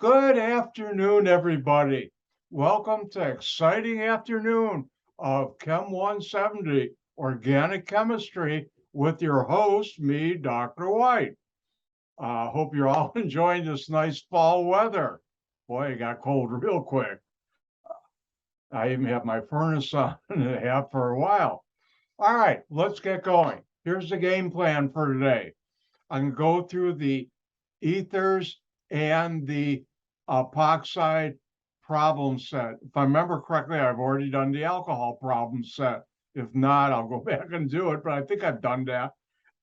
Good afternoon, everybody. Welcome to exciting afternoon of Chem 170 Organic Chemistry with your host, me, Dr. White. Hope you're all enjoying this nice fall weather. Boy, it got cold real quick. I even have my furnace on and have for a while. All right, let's get going. Here's the game plan for today. I'm going to go through the ethers and the epoxide problem set. If I remember correctly, I've already done the alcohol problem set. If not, I'll go back and do it, but I think I've done that.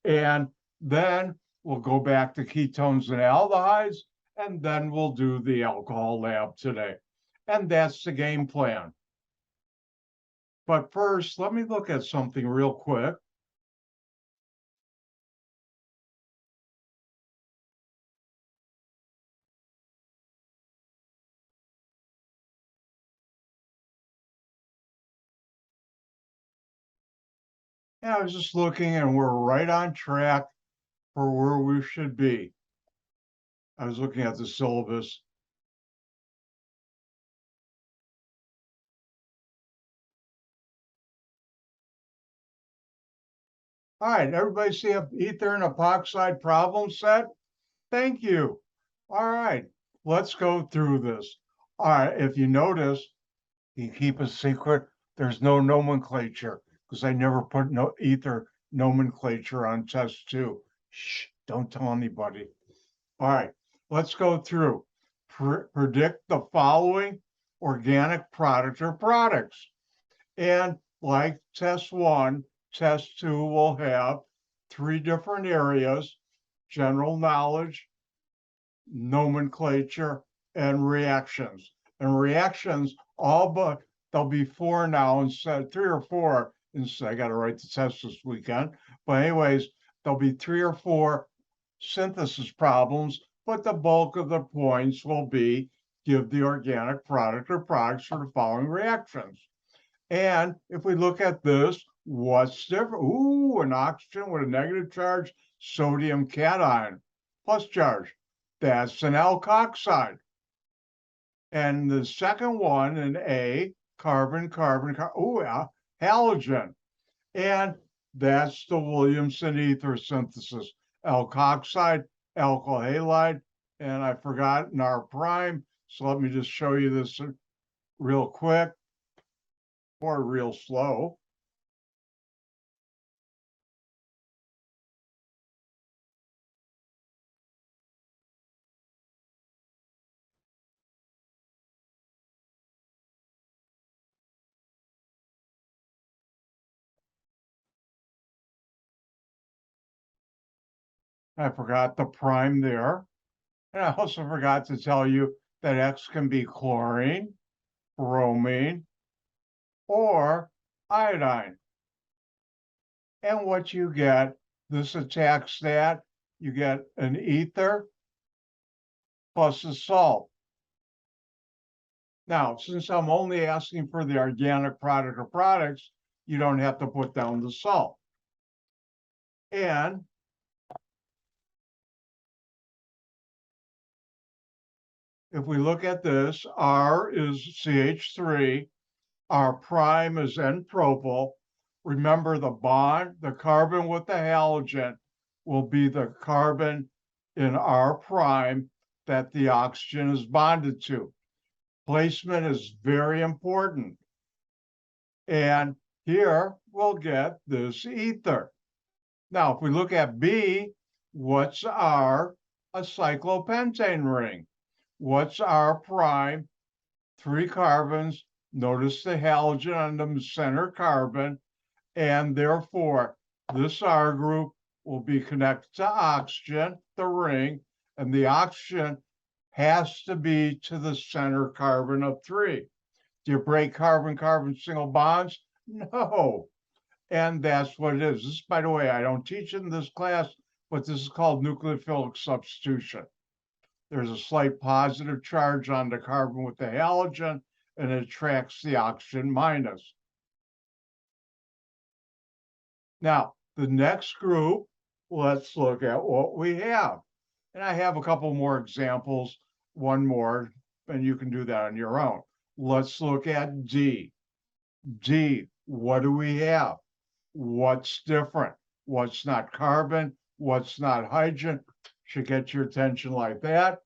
And then we'll go back to ketones and aldehydes, and then we'll do the alcohol lab today. And that's the game plan. But first, let me look at something real quick. Yeah, I was just looking and we're right on track for where we should be. I was looking at the syllabus. All right, everybody see an ether and epoxide problem set? Thank you. All right, let's go through this. All right, if you notice, you keep a secret, there's no nomenclature because I never put no ether nomenclature on test 2. Shh, don't tell anybody. All right, let's go through. Predict the following organic product or products. And like test 1, test 2 will have 3 different areas: general knowledge, nomenclature, and reactions. And reactions, all but there'll be 4 now instead, 3 or 4. Instead, I got to write the test this weekend. But anyways, there'll be 3 or 4 synthesis problems, but the bulk of the points will be give the organic product or products for the following reactions. And if we look at this, what's different? Ooh, an oxygen with a negative charge, sodium cation, plus charge. That's an alkoxide. And the second one, an A, carbon, ooh, halogen. And that's the Williamson ether synthesis. Alkoxide, alkyl halide, and I forgot an R prime. So let me just show you this real quick or real slow. I forgot the prime there. And I also forgot to tell you that X can be chlorine, bromine, or iodine. And what you get, this attacks that, you get an ether plus a salt. Now, since I'm only asking for the organic product or products, you don't have to put down the salt. And if we look at this, R is CH3, R prime is N-propyl. Remember the bond, the carbon with the halogen will be the carbon in R prime that the oxygen is bonded to. Placement is very important. And here we'll get this ether. Now, if we look at B, what's R? A cyclopentane ring. What's R prime? 3 carbons. Notice the halogen on the center carbon. And therefore, this R group will be connected to oxygen, the ring, and the oxygen has to be to the center carbon of 3. Do you break carbon-carbon single bonds? No. And that's what it is. This, by the way, I don't teach it in this class, but this is called nucleophilic substitution. There's a slight positive charge on the carbon with the halogen, and it attracts the oxygen minus. Now, the next group, let's look at what we have. And I have a couple more examples one more, and you can do that on your own. Let's look at D. D, what do we have? What's different? What's not carbon? What's not hydrogen? Should get your attention like that.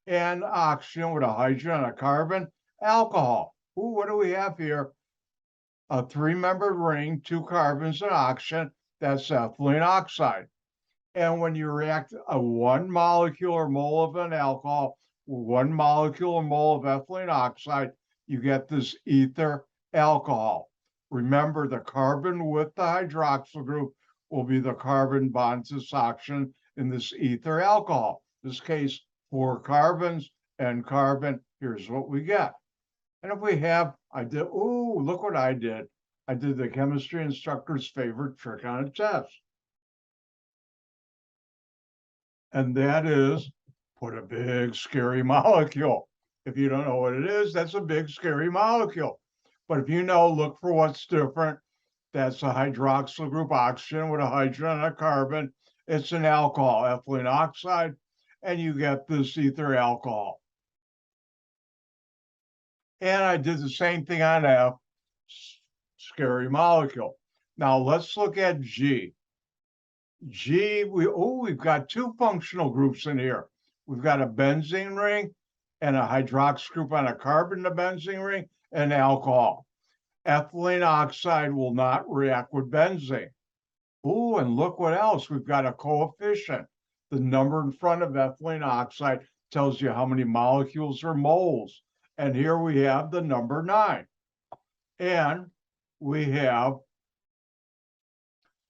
And oxygen with a hydrogen and a carbon, alcohol. Ooh, what do we have here? A three-membered ring, two carbons and oxygen. That's ethylene oxide. And when you react a 1 molecule or mole of an alcohol with 1 molecule or mole of ethylene oxide, you get this ether alcohol. Remember, the carbon with the hydroxyl group will be the carbon bond to this oxygen in this ether alcohol. In this case, 4 carbons and carbon. Here's what we get. And if we have, look what I did. I did the chemistry instructor's favorite trick on a test. And that is put a big scary molecule. If you don't know what it is, that's a big scary molecule. But if you know, look for what's different. That's a hydroxyl group, oxygen with a hydrogen and a carbon. It's an alcohol, ethylene oxide, and you get this ether alcohol. And I did the same thing on F, scary molecule. Now let's look at G. G, we've got 2 functional groups in here. We've got a benzene ring and a hydroxyl group on a carbon in the benzene ring and alcohol. Ethylene oxide will not react with benzene. Oh, and look what else. We've got a coefficient. The number in front of ethylene oxide tells you how many molecules or moles. And here we have the number 9. And we have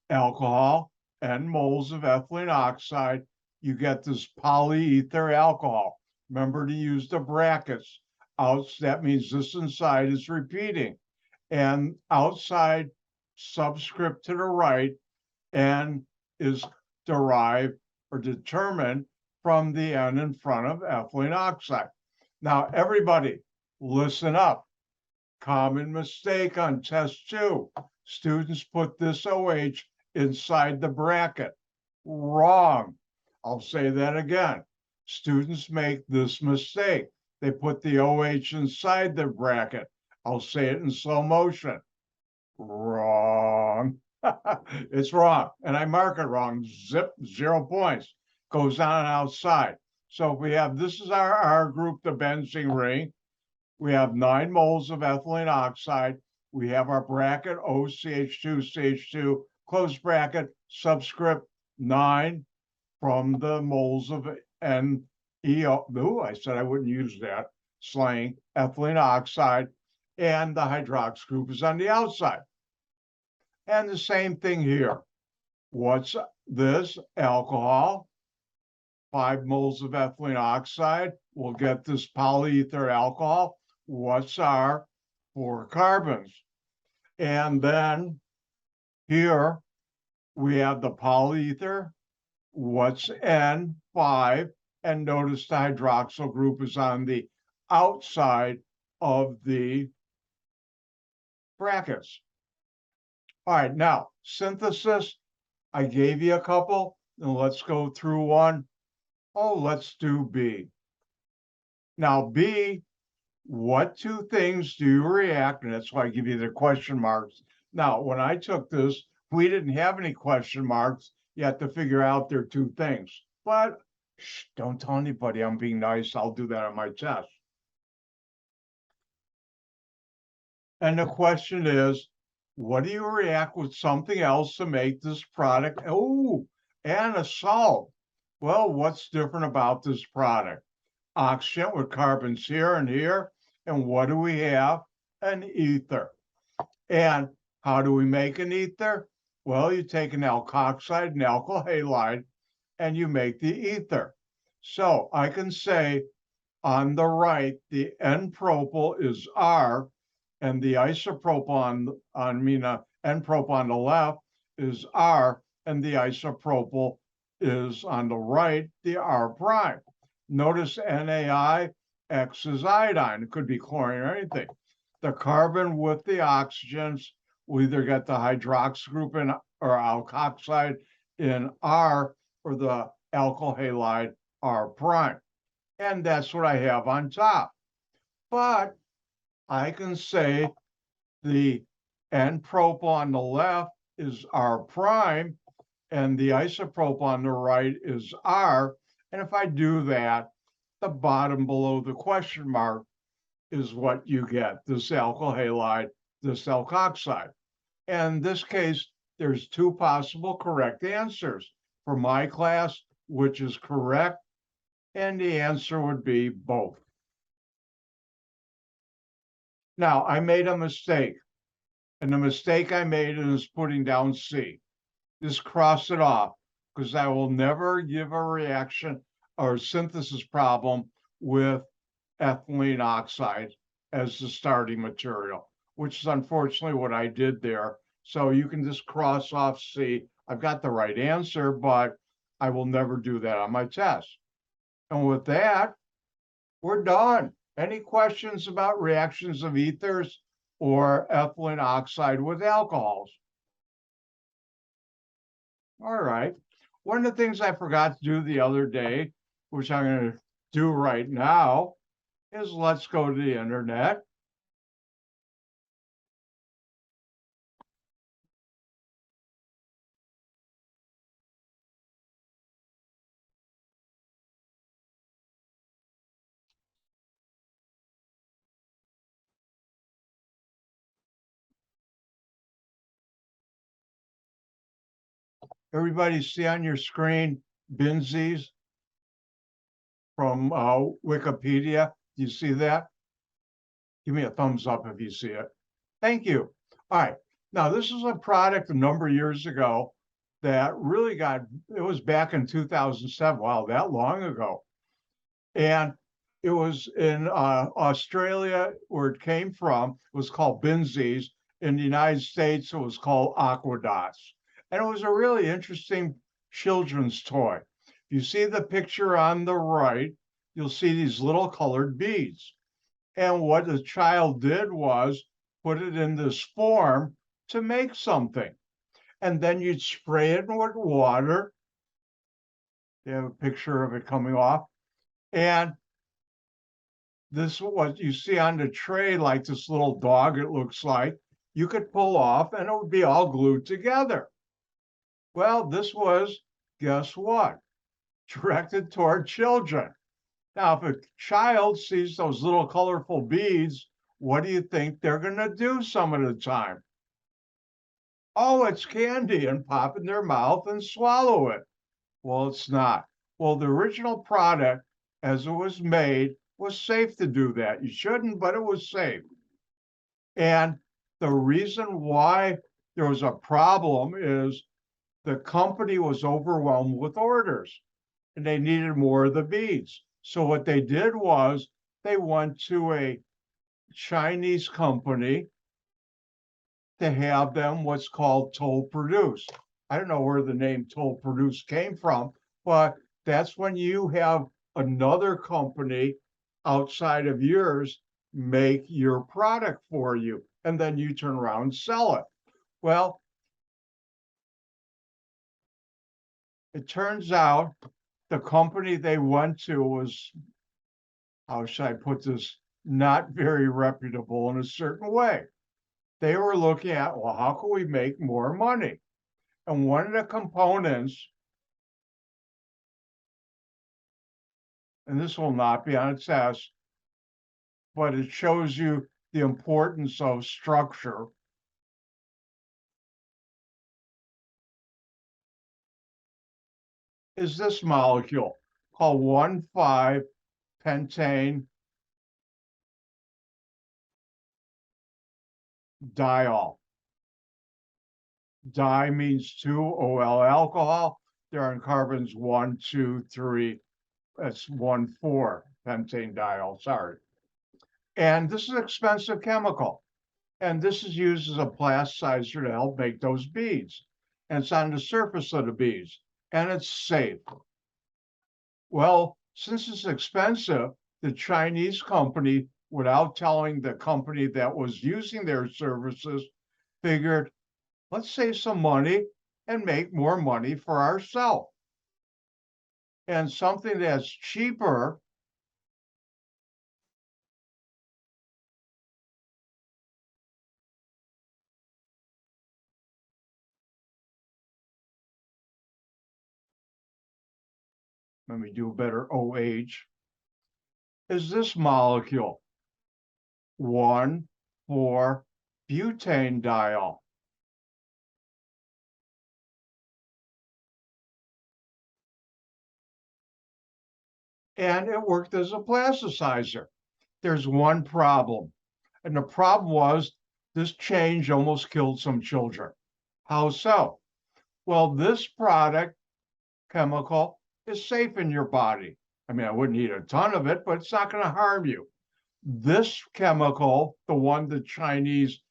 alcohol and moles of ethylene oxide. You get this polyether alcohol. Remember to use the brackets. That means this inside is repeating. And outside subscript to the right and is derived or determined from the N in front of ethylene oxide. Now, everybody, listen up. Common mistake on test 2. Students put this OH inside the bracket. Wrong. I'll say that again. Students make this mistake. They put the OH inside the bracket. I'll say it in slow motion. Wrong. It's wrong. And I mark it wrong. Zip, 0 points. Goes on outside. So if we have, this is our R group, the benzene ring. We have 9 moles of ethylene oxide. We have our bracket OCH2CH2, close bracket, subscript 9 from the moles of NEO. Ooh, I said I wouldn't use that slang. Ethylene oxide, and the hydroxyl group is on the outside. And the same thing here. What's this? Alcohol. 5 moles of ethylene oxide. We'll get this polyether alcohol. What's our 4 carbons? And then here we have the polyether. What's N? 5. And notice the hydroxyl group is on the outside of the brackets. All right, now synthesis. I gave you a couple, and let's go through one. Oh, let's do B. Now, B, what 2 things do you react? And that's why I give you the question marks. Now, when I took this, we didn't have any question marks. You have to figure out there are 2 things. But shh, don't tell anybody. I'm being nice. I'll do that on my test. And the question is, what do you react with something else to make this product? Oh, and a salt. Well, what's different about this product? Oxygen with carbons here and here. And what do we have? An ether. And how do we make an ether? Well, you take an alkoxide and alkyl halide, and you make the ether. So I can say on the right, the N-propyl is R, and the isopropyl N-propyl on the left is R, and the isopropyl is on the right, the R prime. Notice NAI, X is iodine. It could be chlorine or anything. The carbon with the oxygens will either get the hydroxyl group in or alkoxide in R, or the alkyl halide R prime. and that's what I have on top. But I can say the N-propyl on the left is R prime, and the isopropyl on the right is R. And if I do that, the bottom below the question mark is what you get, this alkyl halide, this alkoxide. And in this case, there's two possible correct answers. For my class, which is correct? And the answer would be both. Now, I made a mistake, and the mistake I made is putting down C. Just cross it off, because I will never give a reaction or synthesis problem with ethylene oxide as the starting material, which is unfortunately what I did there. So you can just cross off C. I've got the right answer, but I will never do that on my test. And with that, we're done. Any questions about reactions of ethers or ethylene oxide with alcohols? All right. One of the things I forgot to do the other day, which I'm going to do right now, is let's go to the internet. Everybody see on your screen Benzies from Wikipedia? Do you see that? Give me a thumbs up if you see it. Thank you. All right. Now, this is a product a number of years ago that really it was back in 2007. Wow, that long ago. And it was in Australia where it came from. It was called Benzies. In the United States, it was called Aquadots. And it was a really interesting children's toy. If you see the picture on the right, you'll see these little colored beads. And what the child did was put it in this form to make something. And then you'd spray it with water. You have a picture of it coming off. And this, what you see on the tray, like this little dog, it looks like, you could pull off and it would be all glued together. Well, this was, guess what? Directed toward children. Now, if a child sees those little colorful beads, what do you think they're going to do some of the time? Oh, it's candy, and pop in their mouth and swallow it. Well, it's not. Well, the original product, as it was made, was safe to do that. You shouldn't, but it was safe. And the reason why there was a problem is the company was overwhelmed with orders and they needed more of the beads. So what they did was they went to a Chinese company to have them what's called toll produced. I don't know where the name toll produced came from, but that's when you have another company outside of yours make your product for you, and then you turn around and sell it. Well, it turns out the company they went to was, how should I put this, not very reputable in a certain way. They were looking at, well, how can we make more money? And one of the components, and this will not be on its test, but it shows you the importance of structure. Is this molecule called 1,5-pentane diol. Di means 2-OL alcohol. There are carbons 1, 2, 3. That's 1,4-pentane diol. Sorry. And this is an expensive chemical. And this is used as a plasticizer to help make those beads. And it's on the surface of the beads. And it's safe. Well, since it's expensive, the Chinese company, without telling the company that was using their services, figured, let's save some money and make more money for ourselves. And something that's cheaper let me do a better OH, is this molecule, 1,4-butanediol. And it worked as a plasticizer. There's one problem. And the problem was this change almost killed some children. How so? Well, this product, chemical, is safe in your body. I mean, I wouldn't eat a ton of it, but it's not going to harm you. This chemical, the one the Chinese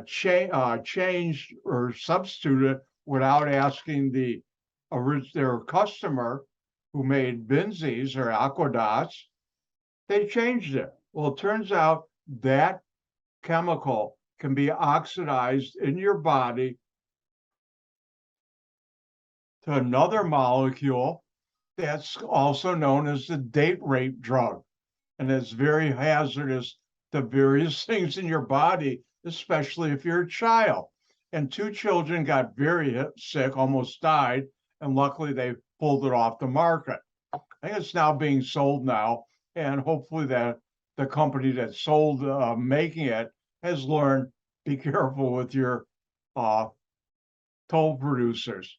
changed or substituted without asking their customer who made Benzies or Aquadots, they changed it. Well, it turns out that chemical can be oxidized in your body to another molecule that's also known as the date rape drug. And it's very hazardous to various things in your body, especially if you're a child. And 2 children got very sick, almost died, and luckily they pulled it off the market. I think it's now being sold now, and hopefully that the company that sold making it has learned, be careful with your toll producers.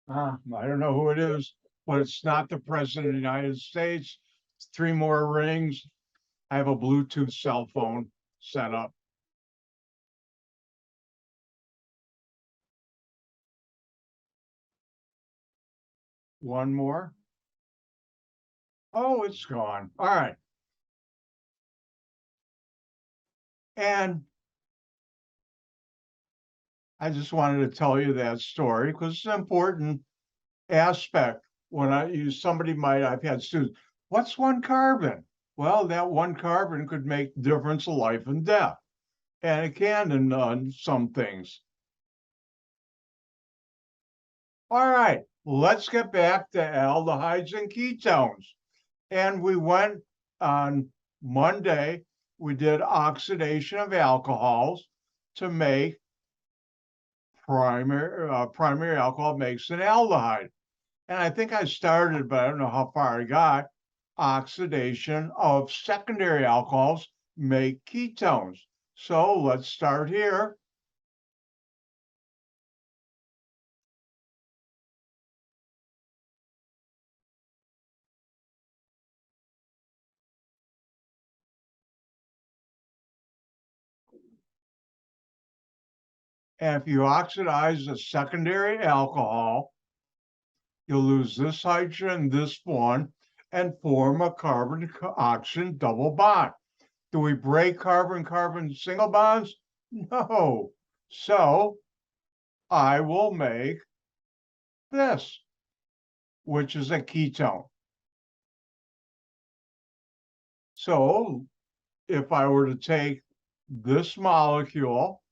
I don't know who it is, but it's not the president of the United States. It's 3 more rings. I have a Bluetooth cell phone set up. One more. Oh, it's gone. All right. And I just wanted to tell you that story because it's an important aspect. When I've had students, what's one carbon? Well, that one carbon could make the difference of life and death. And it can in some things. All right, let's get back to aldehydes and ketones. And we went on Monday, we did oxidation of alcohols to make primary alcohol makes an aldehyde. And I think I started, but I don't know how far I got. Oxidation of secondary alcohols make ketones. So let's start here. And if you oxidize a secondary alcohol, you'll lose this hydrogen, this one, and form a carbon-oxygen double bond. Do we break carbon-carbon single bonds? No. So I will make this, which is a ketone. So if I were to take this molecule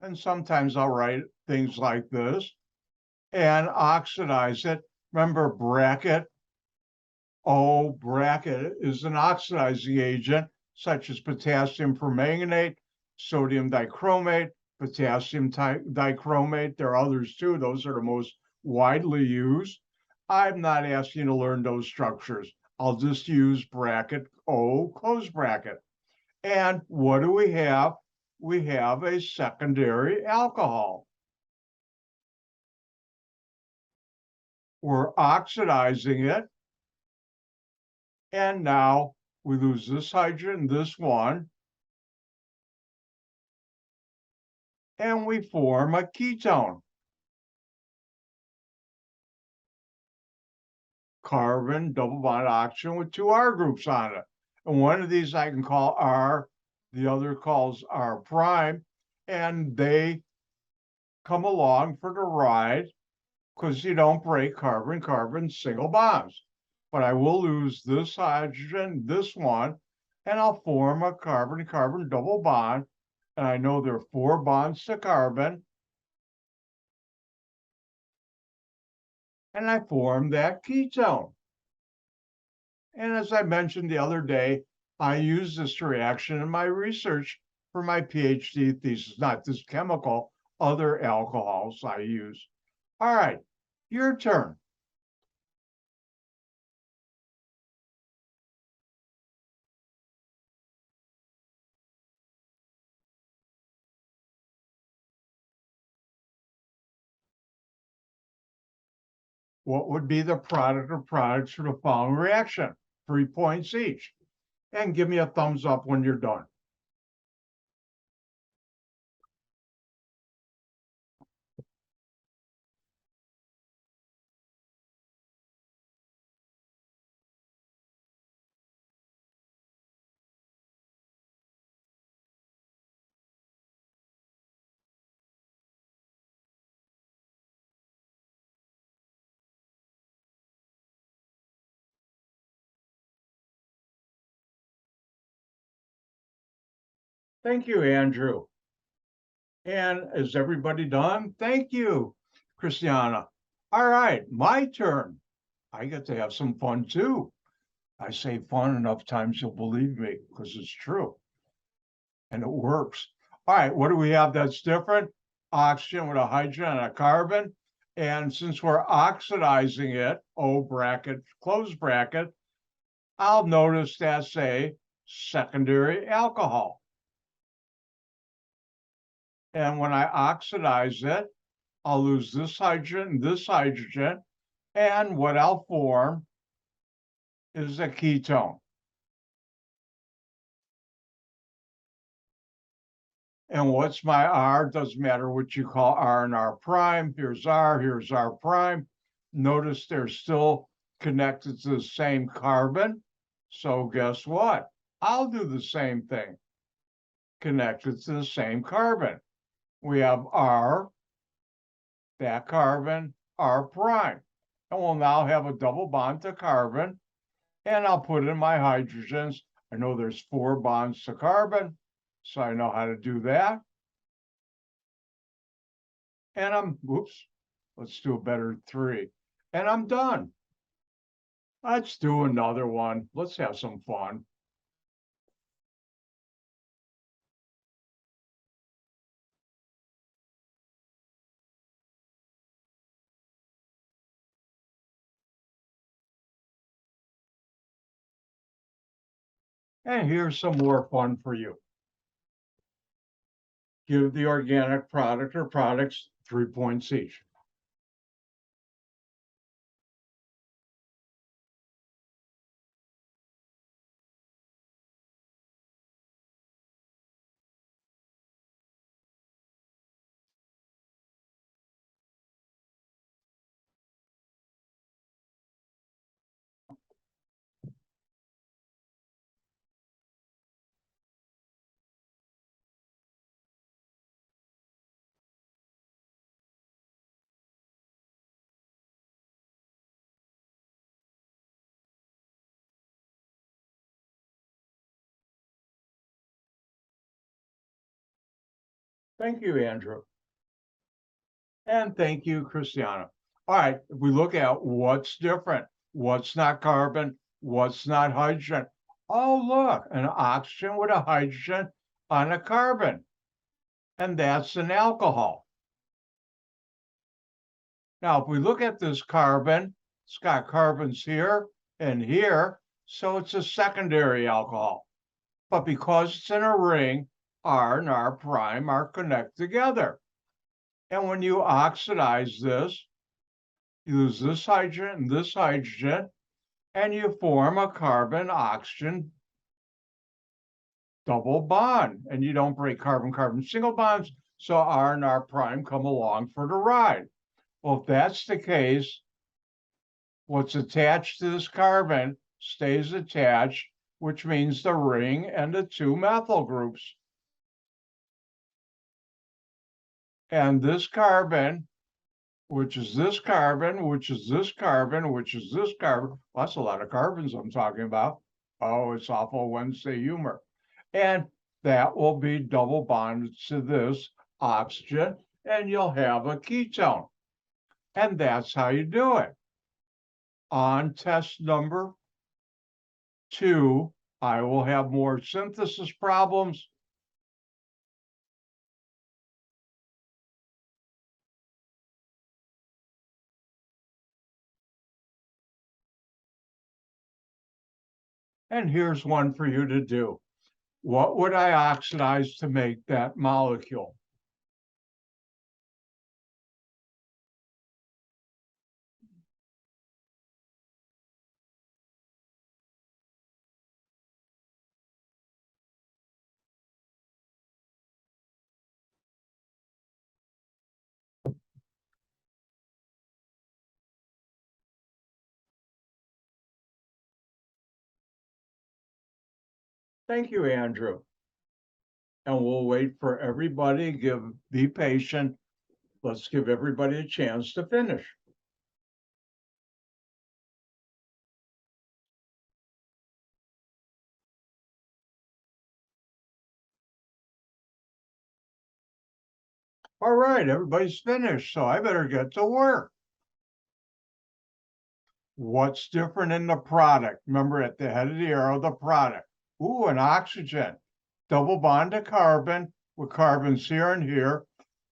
and sometimes I'll write things like this and oxidize it. Remember, bracket is an oxidizing agent, such as potassium permanganate, sodium dichromate, potassium dichromate. There are others too. Those are the most widely used. I'm not asking you to learn those structures. I'll just use bracket O, close bracket. And what do we have? We have a secondary alcohol. We're oxidizing it. And now we lose this hydrogen, this one, and we form a ketone. Carbon, double bond oxygen with 2 R groups on it. And one of these I can call R, the other calls R prime, and they come along for the ride because you don't break carbon-carbon single bonds. But I will lose this hydrogen, this one, and I'll form a carbon-carbon double bond. And I know there are 4 bonds to carbon. And I form that ketone. And as I mentioned the other day, I use this reaction in my research for my PhD thesis, not this chemical, other alcohols I use. All right, your turn. What would be the product or products for the following reaction? 3 points each. And give me a thumbs up when you're done. Thank you, Andrew. And is everybody done? Thank you, Christiana. All right, my turn. I get to have some fun too. I say fun enough times you'll believe me because it's true and it works. All right, what do we have that's different? Oxygen with a hydrogen and a carbon. And since we're oxidizing it, O bracket, close bracket, I'll notice that's a secondary alcohol. And when I oxidize it, I'll lose this hydrogen, and what I'll form is a ketone. And what's my R? Doesn't matter what you call R and R prime. Here's R prime. Notice they're still connected to the same carbon. So guess what? I'll do the same thing. Connected to the same carbon. We have R, that carbon, R prime. And we'll now have a double bond to carbon. And I'll put in my hydrogens. I know there's 4 bonds to carbon, so I know how to do that. And let's do a better 3. And I'm done. Let's do another one. Let's have some fun. And here's some more fun for you. Give the organic product or products 3 points each. Thank you, Andrew. And thank you, Christiana. All right, if we look at what's different, what's not carbon, what's not hydrogen. Oh, look, an oxygen with a hydrogen on a carbon. And that's an alcohol. Now, if we look at this carbon, it's got carbons here and here, so it's a secondary alcohol. But because it's in a ring, R and R prime are connected together. And when you oxidize this, you lose this hydrogen, and you form a carbon-oxygen double bond. And you don't break carbon-carbon single bonds, so R and R prime come along for the ride. Well, if that's the case, what's attached to this carbon stays attached, which means the ring and the 2 methyl groups. And this carbon, which is this carbon, which is this carbon, which is this carbon. Well, that's a lot of carbons I'm talking about. Oh, it's awful Wednesday humor. And that will be double bonded to this oxygen, and you'll have a ketone. And that's how you do it. On test number 2, I will have more synthesis problems. And here's one for you to do. What would I oxidize to make that molecule? Thank you, Andrew. And we'll wait for everybody. Be patient. Let's give everybody a chance to finish. All right, everybody's finished, so I better get to work. What's different in the product? Remember, at the head of the arrow, the product. Ooh, an oxygen. Double bond to carbon with carbons here and here.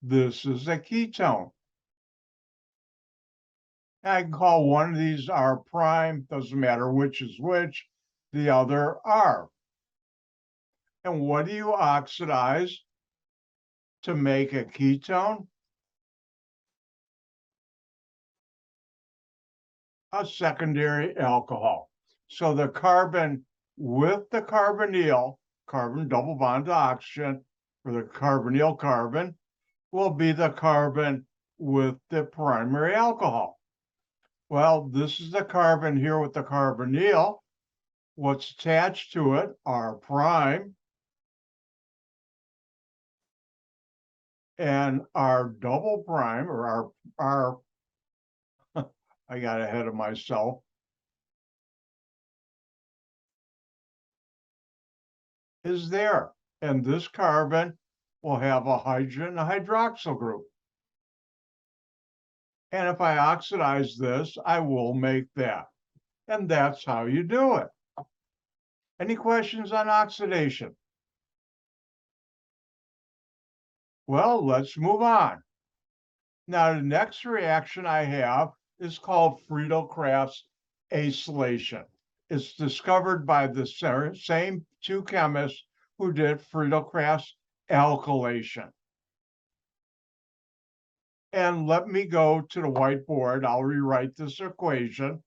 This is a ketone. I can call one of these R prime, doesn't matter which is which, the other R. And what do you oxidize to make a ketone? A secondary alcohol. So the carbon with the carbonyl, carbon double bond to oxygen, or the carbonyl carbon, will be the carbon with the primary alcohol. Well, this is the carbon here with the carbonyl. What's attached to it, R prime, and our double prime, or our I got ahead of myself, is there. And this carbon will have a hydrogen and a hydroxyl group. And if I oxidize this, I will make that. And that's how you do it. Any questions on oxidation? Well, let's move on. Now, the next reaction I have is called Friedel Crafts acylation. It's discovered by the same two chemists who did Friedel Crafts alkylation. And let me go to the whiteboard. I'll rewrite this equation.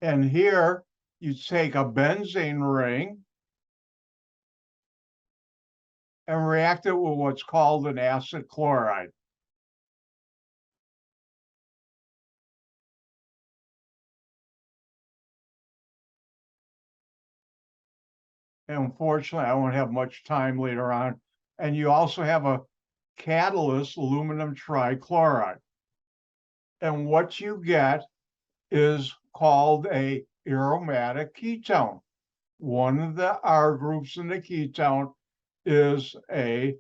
And here you take a benzene ring and react it with what's called an acid chloride. And unfortunately, I won't have much time later on. And you also have a catalyst, aluminum trichloride. And what you get is called a aromatic ketone. One of the R groups in the ketone is a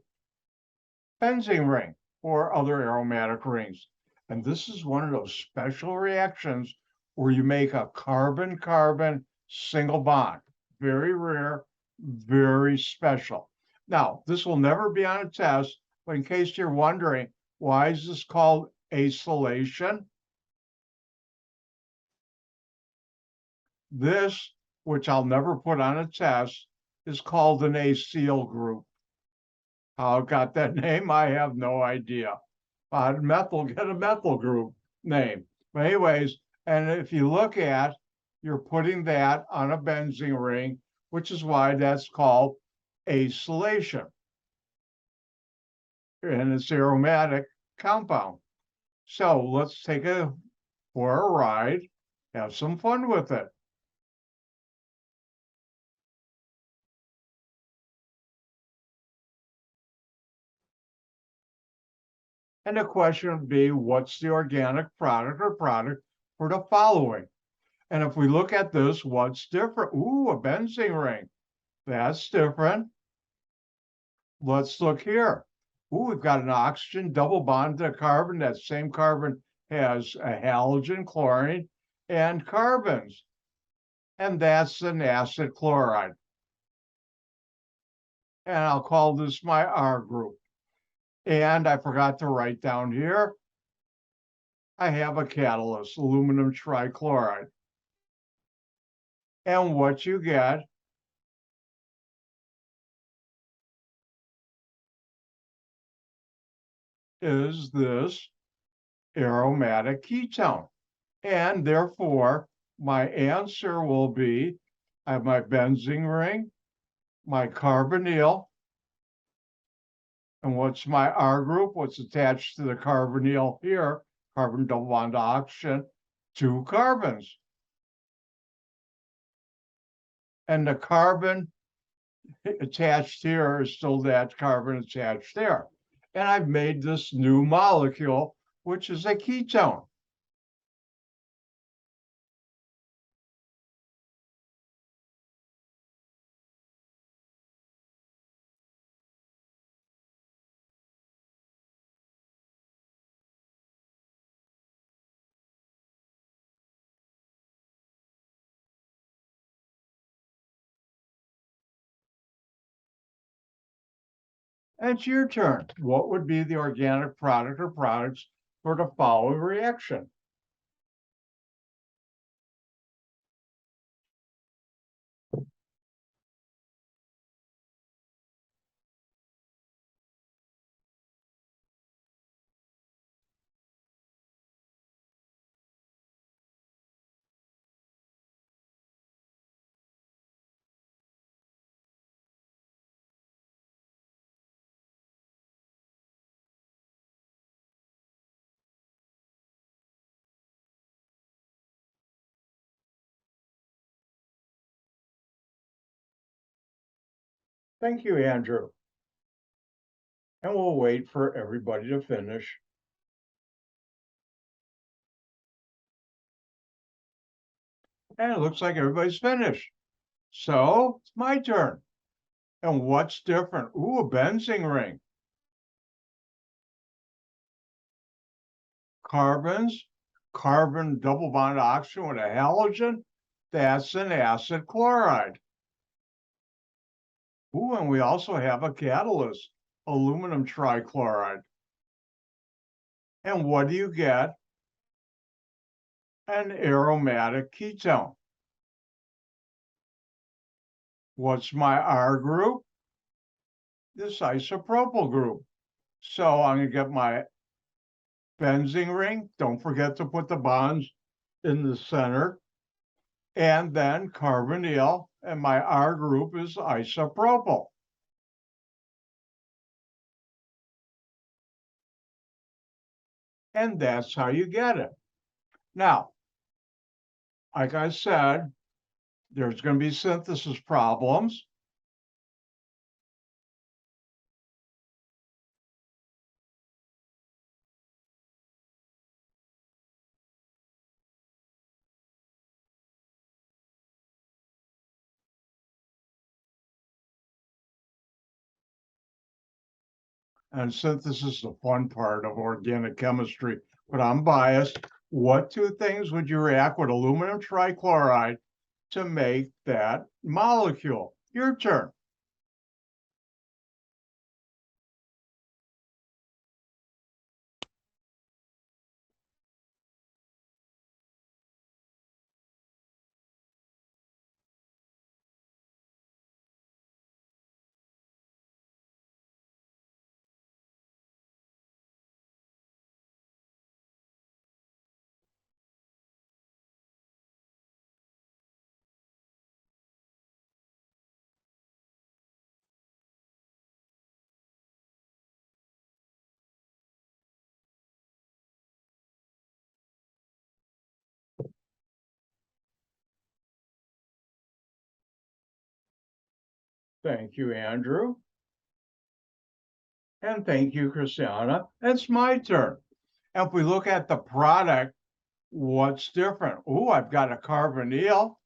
benzene ring or other aromatic rings. And this is one of those special reactions where you make a carbon-carbon single bond. Very rare, very special. Now, this will never be on a test, but in case you're wondering, why is this called acylation? This, which I'll never put on a test, is called an acyl group. How it got that name, I have no idea. Methyl get a methyl group name. But anyways, and if you look at, you're putting that on a benzene ring, which is why that's called acylation. And it's aromatic compound. So let's take it for a ride, have some fun with it. And the question would be, what's the organic product or product for the following? And if we look at this, what's different? Ooh, a benzene ring. That's different. Let's look here. Ooh, we've got an oxygen double bond to a carbon. That same carbon has a halogen, chlorine, and carbons. And that's an acid chloride. And I'll call this my R group. And I forgot to write down here, I have a catalyst, aluminum trichloride. And what you get is this aromatic ketone. And therefore, my answer will be, I have my benzene ring, my carbonyl, and what's my R group? What's attached to the carbonyl here? Carbon double bond oxygen, 2 carbons. And the carbon attached here is still that carbon attached there. And I've made this new molecule, which is a ketone. And it's your turn. What would be the organic product or products for the following reaction? Thank you, Andrew. And we'll wait for everybody to finish. And it looks like everybody's finished. So it's my turn. And what's different? Ooh, a benzene ring. Carbons, carbon double bond oxygen with a halogen. That's an acid chloride. Ooh, and we also have a catalyst, aluminum trichloride. And what do you get? An aromatic ketone. What's my R group? This isopropyl group. So I'm going to get my benzene ring. Don't forget to put the bonds in the center. And then carbonyl, and my R group is isopropyl. And that's how you get it. Now, like I said, there's going to be synthesis problems. And synthesis is the fun part of organic chemistry, but I'm biased. What 2 things would you react with aluminum trichloride to make that molecule? Your turn. Thank you, Andrew. And thank you, Christiana. It's my turn. If we look at the product, what's different? Oh, I've got a carbonyl,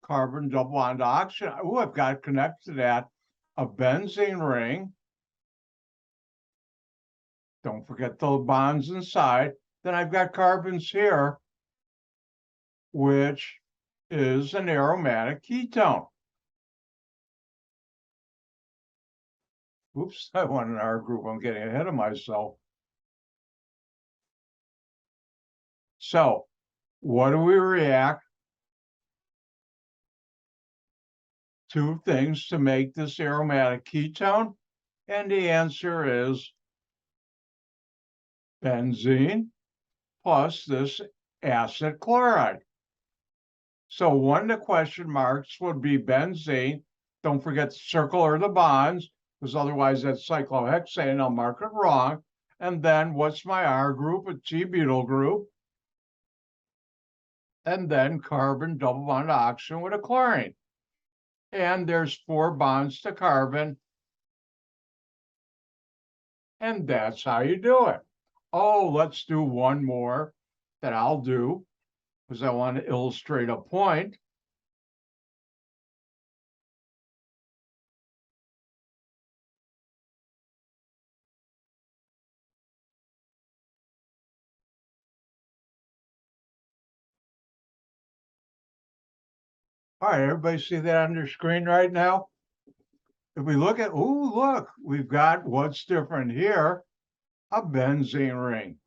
carbon double bond oxygen. Oh, I've got connected to that a benzene ring, Don't forget the bonds inside. Then I've got carbons here, which is an aromatic ketone. Oops, I want an R group. I'm getting ahead of myself. So what do we react? Two things to make this aromatic ketone? And the answer is benzene plus this acid chloride. So one of the question marks would be benzene. Don't forget the circle or the bonds, because otherwise that's cyclohexane. I'll mark it wrong. And then what's my R group? A T-butyl group. And then carbon double bond oxygen with a chlorine. And there's 4 bonds to carbon. And that's how you do it. Oh, let's do one more that I'll do because I want to illustrate a point. All right, everybody see that on their screen right now? If we look at, oh, look, we've got what's different here, a benzene ring.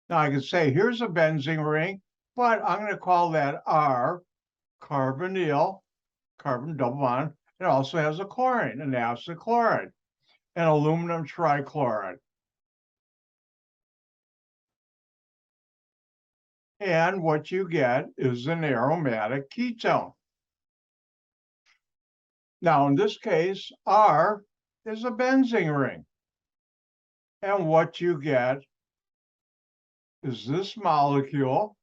Now I could say, here's a benzene ring, but I'm going to call that R, carbonyl, carbon double bond. It also has a chlorine, an acid chloride, and aluminum trichloride. And what you get is an aromatic ketone. Now, in this case, R is a benzene ring. And what you get is this molecule,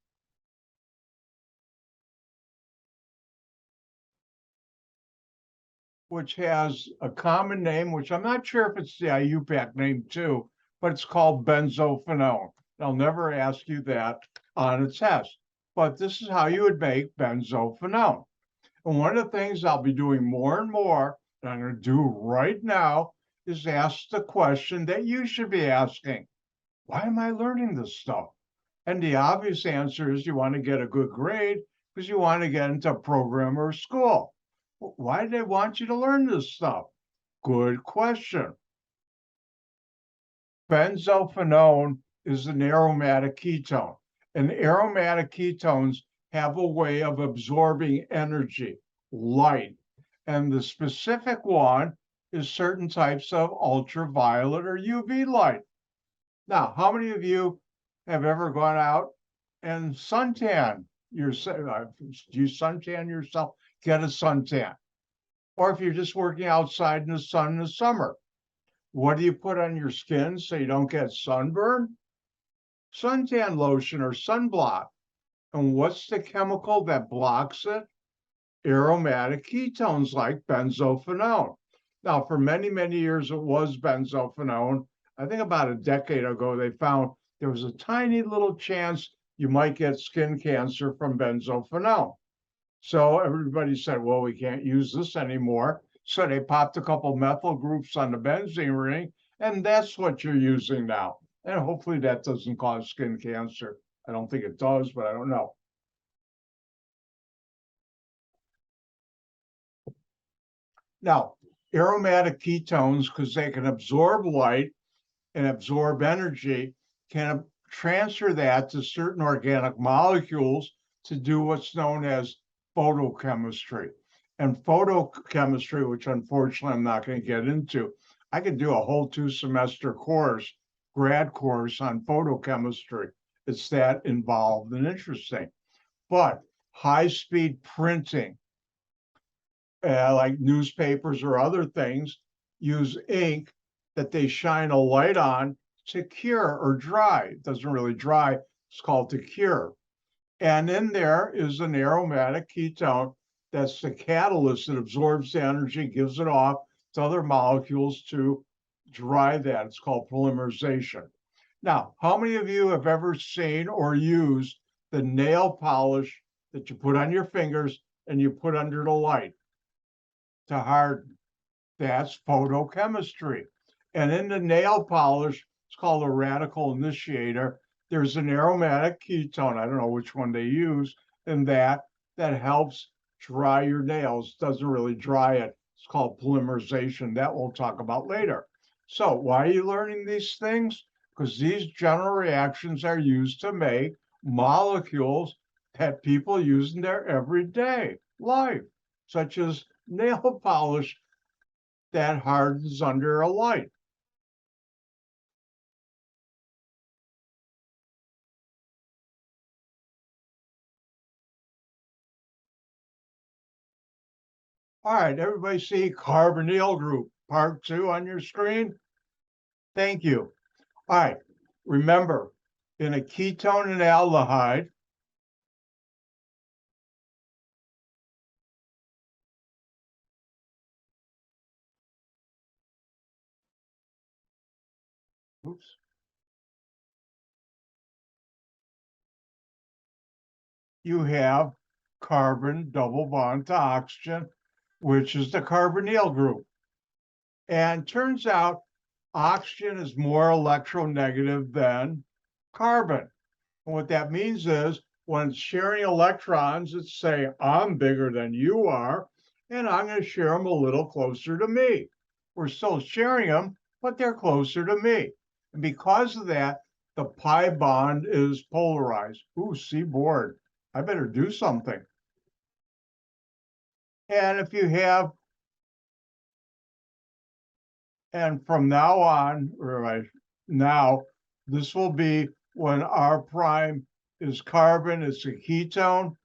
which has a common name, which I'm not sure if it's the IUPAC name too, but it's called benzophenone. They'll never ask you that on a test, but this is how you would make benzophenone. And one of the things I'll be doing more and more, and I'm going to do right now, is ask the question that you should be asking. Why am I learning this stuff? And the obvious answer is you want to get a good grade because you want to get into program or school. Why do they want you to learn this stuff? Good question. Benzophenone is an aromatic ketone. And aromatic ketones have a way of absorbing energy, light. And the specific one is certain types of ultraviolet or UV light. Now, how many of you have ever gone out and suntan yourself? Do you suntan yourself? Get a suntan. Or if you're just working outside in the sun in the summer, what do you put on your skin so you don't get sunburn? Suntan lotion or sunblock. And what's the chemical that blocks it? Aromatic ketones like benzophenone. Now, for many, many years, it was benzophenone. I think about a decade ago, they found there was a tiny little chance you might get skin cancer from benzophenone. So everybody said, well, we can't use this anymore. So they popped a couple methyl groups on the benzene ring, and that's what you're using now. And hopefully that doesn't cause skin cancer. I don't think it does, but I don't know. Now, aromatic ketones, because they can absorb light and absorb energy, can transfer that to certain organic molecules to do what's known as photochemistry. And photochemistry, which unfortunately I'm not going to get into, I could do a whole 2-semester course, grad course on photochemistry. It's that involved and interesting. But high-speed printing, like newspapers or other things, use ink that they shine a light on to cure or dry. It doesn't really dry, it's called to cure. And in there is an aromatic ketone that's the catalyst that absorbs the energy, gives it off to other molecules to dry that. It's called polymerization. Now, how many of you have ever seen or used the nail polish that you put on your fingers and you put under the light to harden? That's photochemistry. And in the nail polish, it's called a radical initiator. There's an aromatic ketone, I don't know which one they use, in that helps dry your nails, doesn't really dry it. It's called polymerization. That we'll talk about later. So why are you learning these things? Because these general reactions are used to make molecules that people use in their everyday life, such as nail polish that hardens under a light. All right, everybody see carbonyl group, part 2 on your screen? Thank you. All right, remember, in a ketone and aldehyde, oops, you have carbon double bond to oxygen, which is the carbonyl group. And turns out oxygen is more electronegative than carbon. And what that means is when it's sharing electrons, it's saying, I'm bigger than you are, and I'm going to share them a little closer to me. We're still sharing them, but they're closer to me. And because of that, the pi bond is polarized. Ooh, see board. I better do something. And if you have, and from now on, or now, this will be when R prime is carbon, it's a ketone.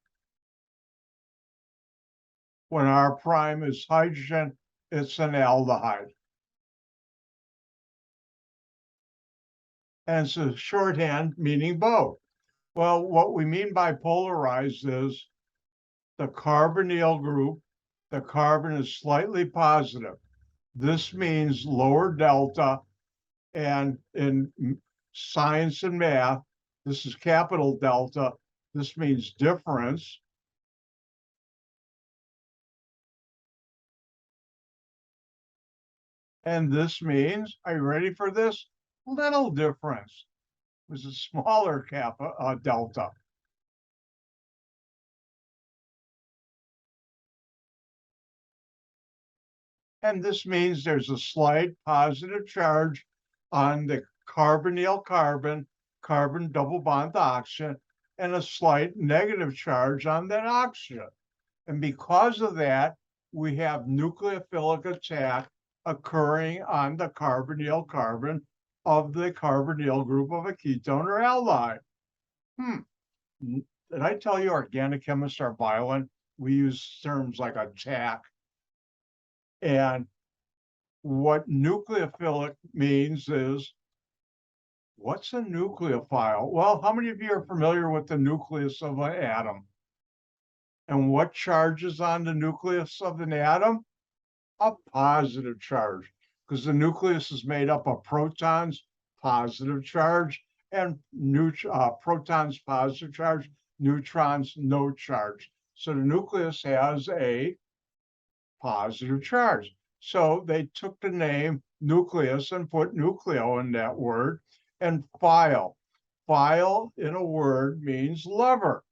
When R prime is hydrogen, it's an aldehyde. And it's a shorthand meaning both. Well, what we mean by polarized is the carbonyl group, the carbon is slightly positive. This means lower delta, and in science and math, this is capital delta. This means difference. And this means, are you ready for this? Little difference. It was a smaller delta. And this means there's a slight positive charge on the carbonyl carbon, carbon double bond to oxygen, and a slight negative charge on that oxygen. And because of that, we have nucleophilic attack occurring on the carbonyl carbon of the carbonyl group of a ketone or aldehyde. Did I tell you organic chemists are violent? We use terms like attack. And what nucleophilic means is, what's a nucleophile? Well, how many of you are familiar with the nucleus of an atom? And what charge is on the nucleus of an atom? A positive charge, because the nucleus is made up of protons, positive charge, and protons, positive charge, neutrons, no charge. So the nucleus has a positive charge. So they took the name nucleus and put nucleo in that word. And file. File in a word means lover.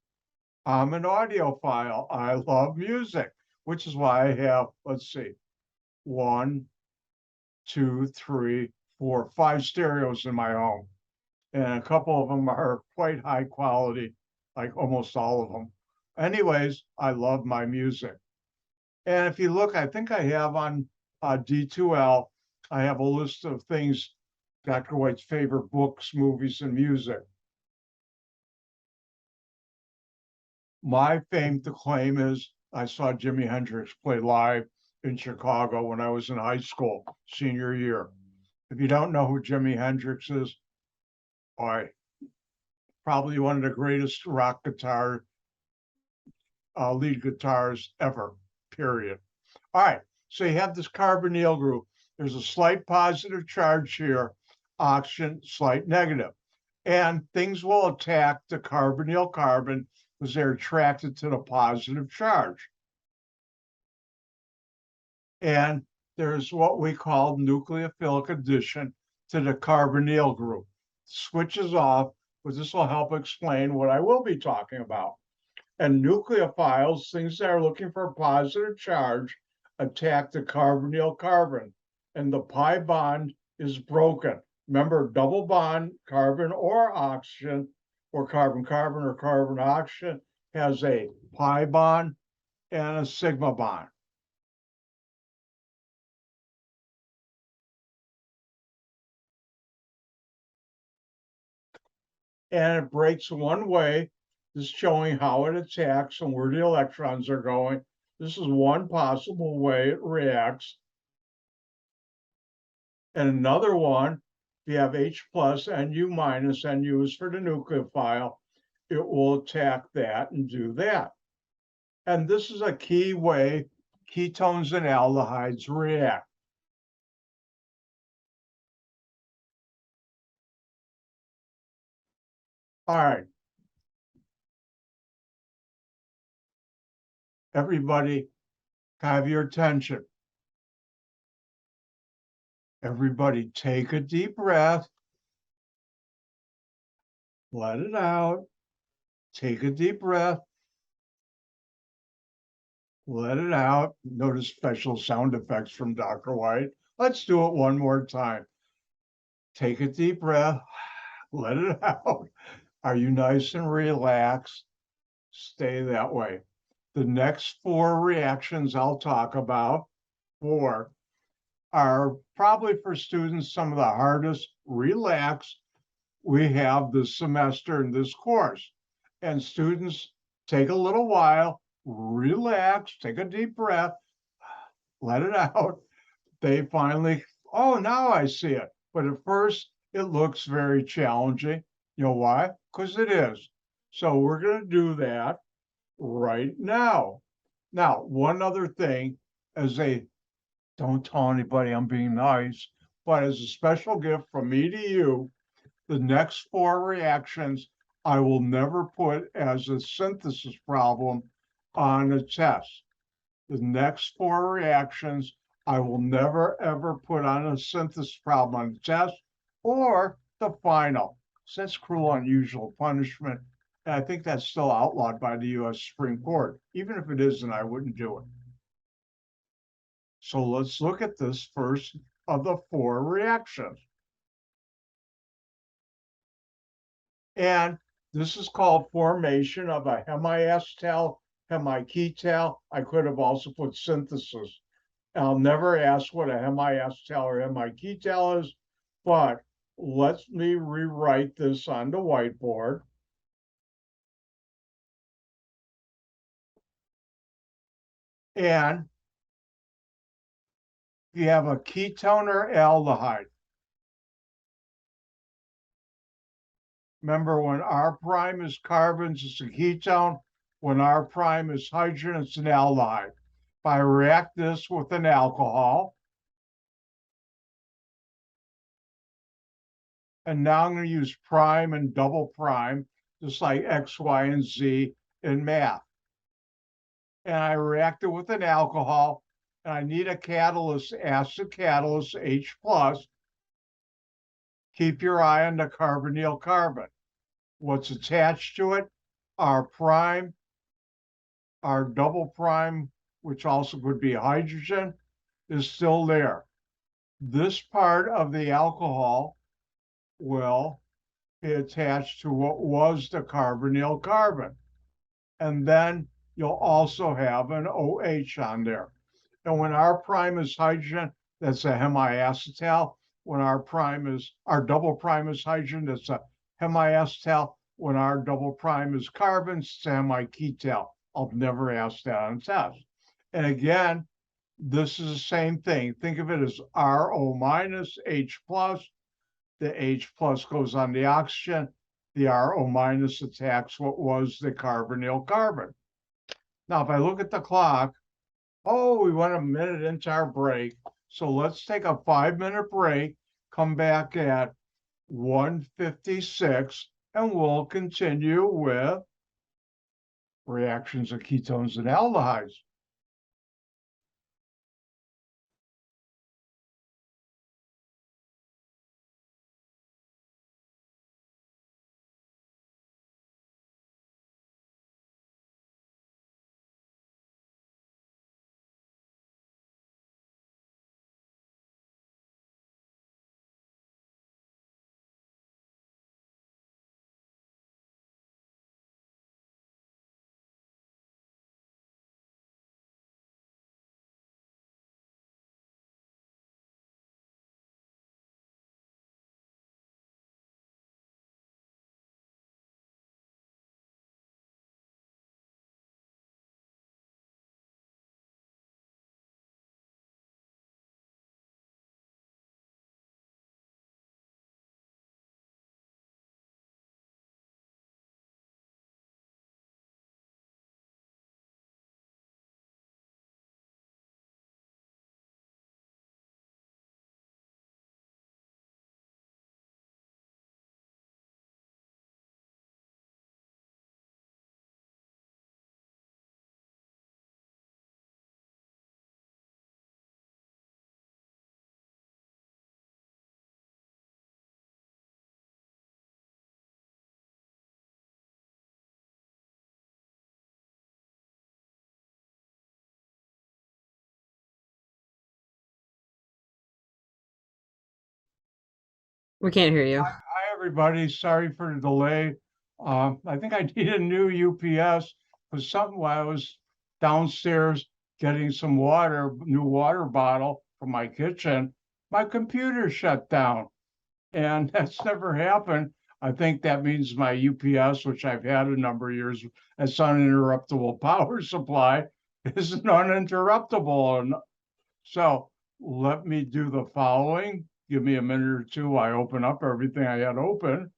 I'm an audiophile. I love music, which is why I have, let's see, 1, 2, 3, 4, 5 stereos in my home. And a couple of them are quite high quality, like almost all of them. Anyways, I love my music. And if you look, I think I have on D2L, I have a list of things, Dr. White's favorite books, movies, and music. My fame to claim is I saw Jimi Hendrix play live in Chicago when I was in high school, senior year. If you don't know who Jimi Hendrix is, boy, probably one of the greatest rock guitar lead guitars ever, period. All right, so you have this carbonyl group. There's a slight positive charge here, oxygen, slight negative. And things will attack the carbonyl carbon because they're attracted to the positive charge. And there's what we call nucleophilic addition to the carbonyl group. Switches off, but this will help explain what I will be talking about. And nucleophiles, things that are looking for a positive charge, attack the carbonyl carbon, and the pi bond is broken. Remember, double bond, carbon or oxygen, or carbon-carbon or carbon-oxygen, has a pi bond and a sigma bond. And it breaks one way. This is showing how it attacks and where the electrons are going. This is one possible way it reacts. And another one, if you have H plus, NU minus, NU is for the nucleophile, it will attack that and do that. And this is a key way ketones and aldehydes react. All right. Everybody, have your attention. Everybody take a deep breath. Let it out. Take a deep breath. Let it out. Notice special sound effects from Dr. White. Let's do it one more time. Take a deep breath. Let it out. Are you nice and relaxed? Stay that way. The next four reactions I'll talk about, four, are probably for students some of the hardest. Relax. We have this semester in this course. And students, take a little while, relax, take a deep breath, let it out. They finally, oh, now I see it. But at first, it looks very challenging. You know why? Because it is. So we're going to do that right now. Now, one other thing, don't tell anybody I'm being nice, but as a special gift from me to you, the next four reactions I will never put as a synthesis problem on a test. The next four reactions I will never ever put on a synthesis problem on the test or the final. So that's cruel, unusual punishment. And I think that's still outlawed by the US Supreme Court. Even if it isn't, I wouldn't do it. So let's look at this first of the four reactions. And this is called formation of a hemiacetal, hemiketal. I could have also put synthesis. I'll never ask what a hemiacetal or hemiketal is, but let me rewrite this on the whiteboard. And you have a ketone or aldehyde. Remember, when R prime is carbons, it's a ketone. When R prime is hydrogen, it's an aldehyde. If I react this with an alcohol, and now I'm going to use prime and double prime, just like X, Y, and Z in math. And I react it with an alcohol, and I need a catalyst, acid catalyst, H plus. Keep your eye on the carbonyl carbon. What's attached to it? R prime, R double prime, which also could be hydrogen, is still there. This part of the alcohol will be attached to what was the carbonyl carbon. And then you'll also have an OH on there. And when R prime is hydrogen, that's a hemiacetal. When R double prime is hydrogen, that's a hemiacetal. When R double prime is carbon, it's a hemiketal. I'll never ask that on a test. And again, this is the same thing. Think of it as RO minus, H plus. The H plus goes on the oxygen. The RO minus attacks what was the carbonyl carbon. Now, if I look at the clock, oh, we went a minute into our break. So let's take a 5-minute break, come back at 1:56, and we'll continue with reactions of ketones and aldehydes. We can't hear you. Hi, everybody. Sorry for the delay. I think I need a new UPS because something while I was downstairs getting some water, new water bottle for my kitchen, my computer shut down. And that's never happened. I think that means my UPS, which I've had a number of years, as uninterruptible power supply, isn't uninterruptible. And so let me do the following. Give me a minute or two. I open up everything I had open.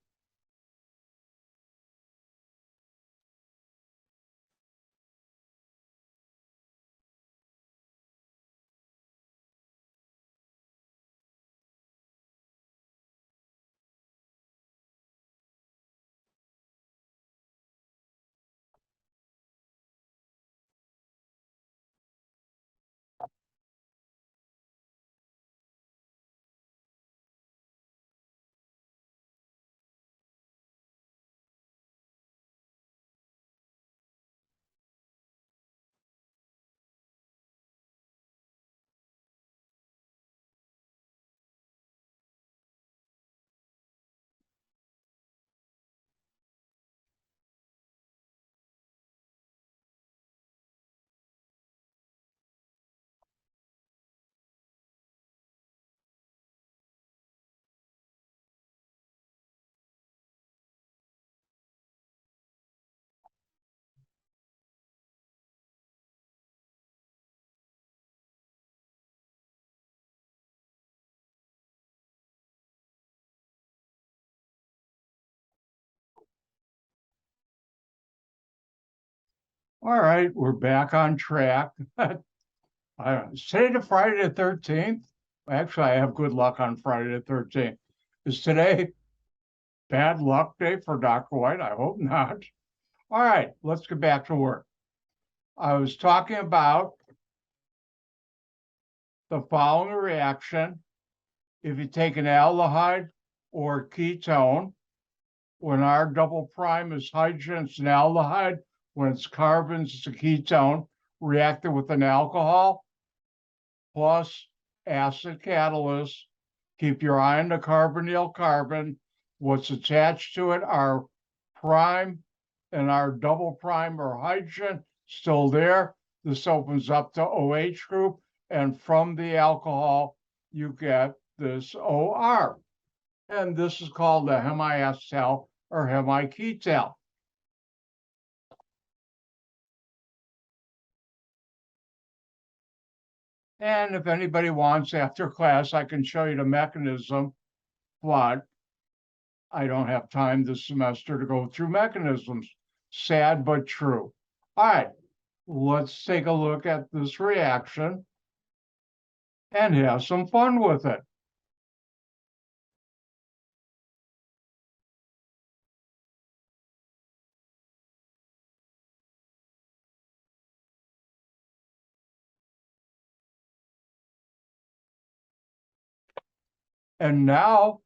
All right, we're back on track. Is today the Friday the 13th? Actually, I have good luck on Friday the 13th. Is today bad luck day for Dr. White? I hope not. All right, let's get back to work. I was talking about the following reaction. If you take an aldehyde or ketone, when our double prime is hydrogen, it's an aldehyde. When it's carbons, it's a ketone reacted with an alcohol plus acid catalyst. Keep your eye on the carbonyl carbon. What's attached to it are prime and our double prime or hydrogen still there. This opens up to OH group, and from the alcohol, you get this OR. And this is called the hemiacetal or hemiketal. And if anybody wants after class, I can show you the mechanism, but I don't have time this semester to go through mechanisms. Sad but true. All right, let's take a look at this reaction and have some fun with it. And now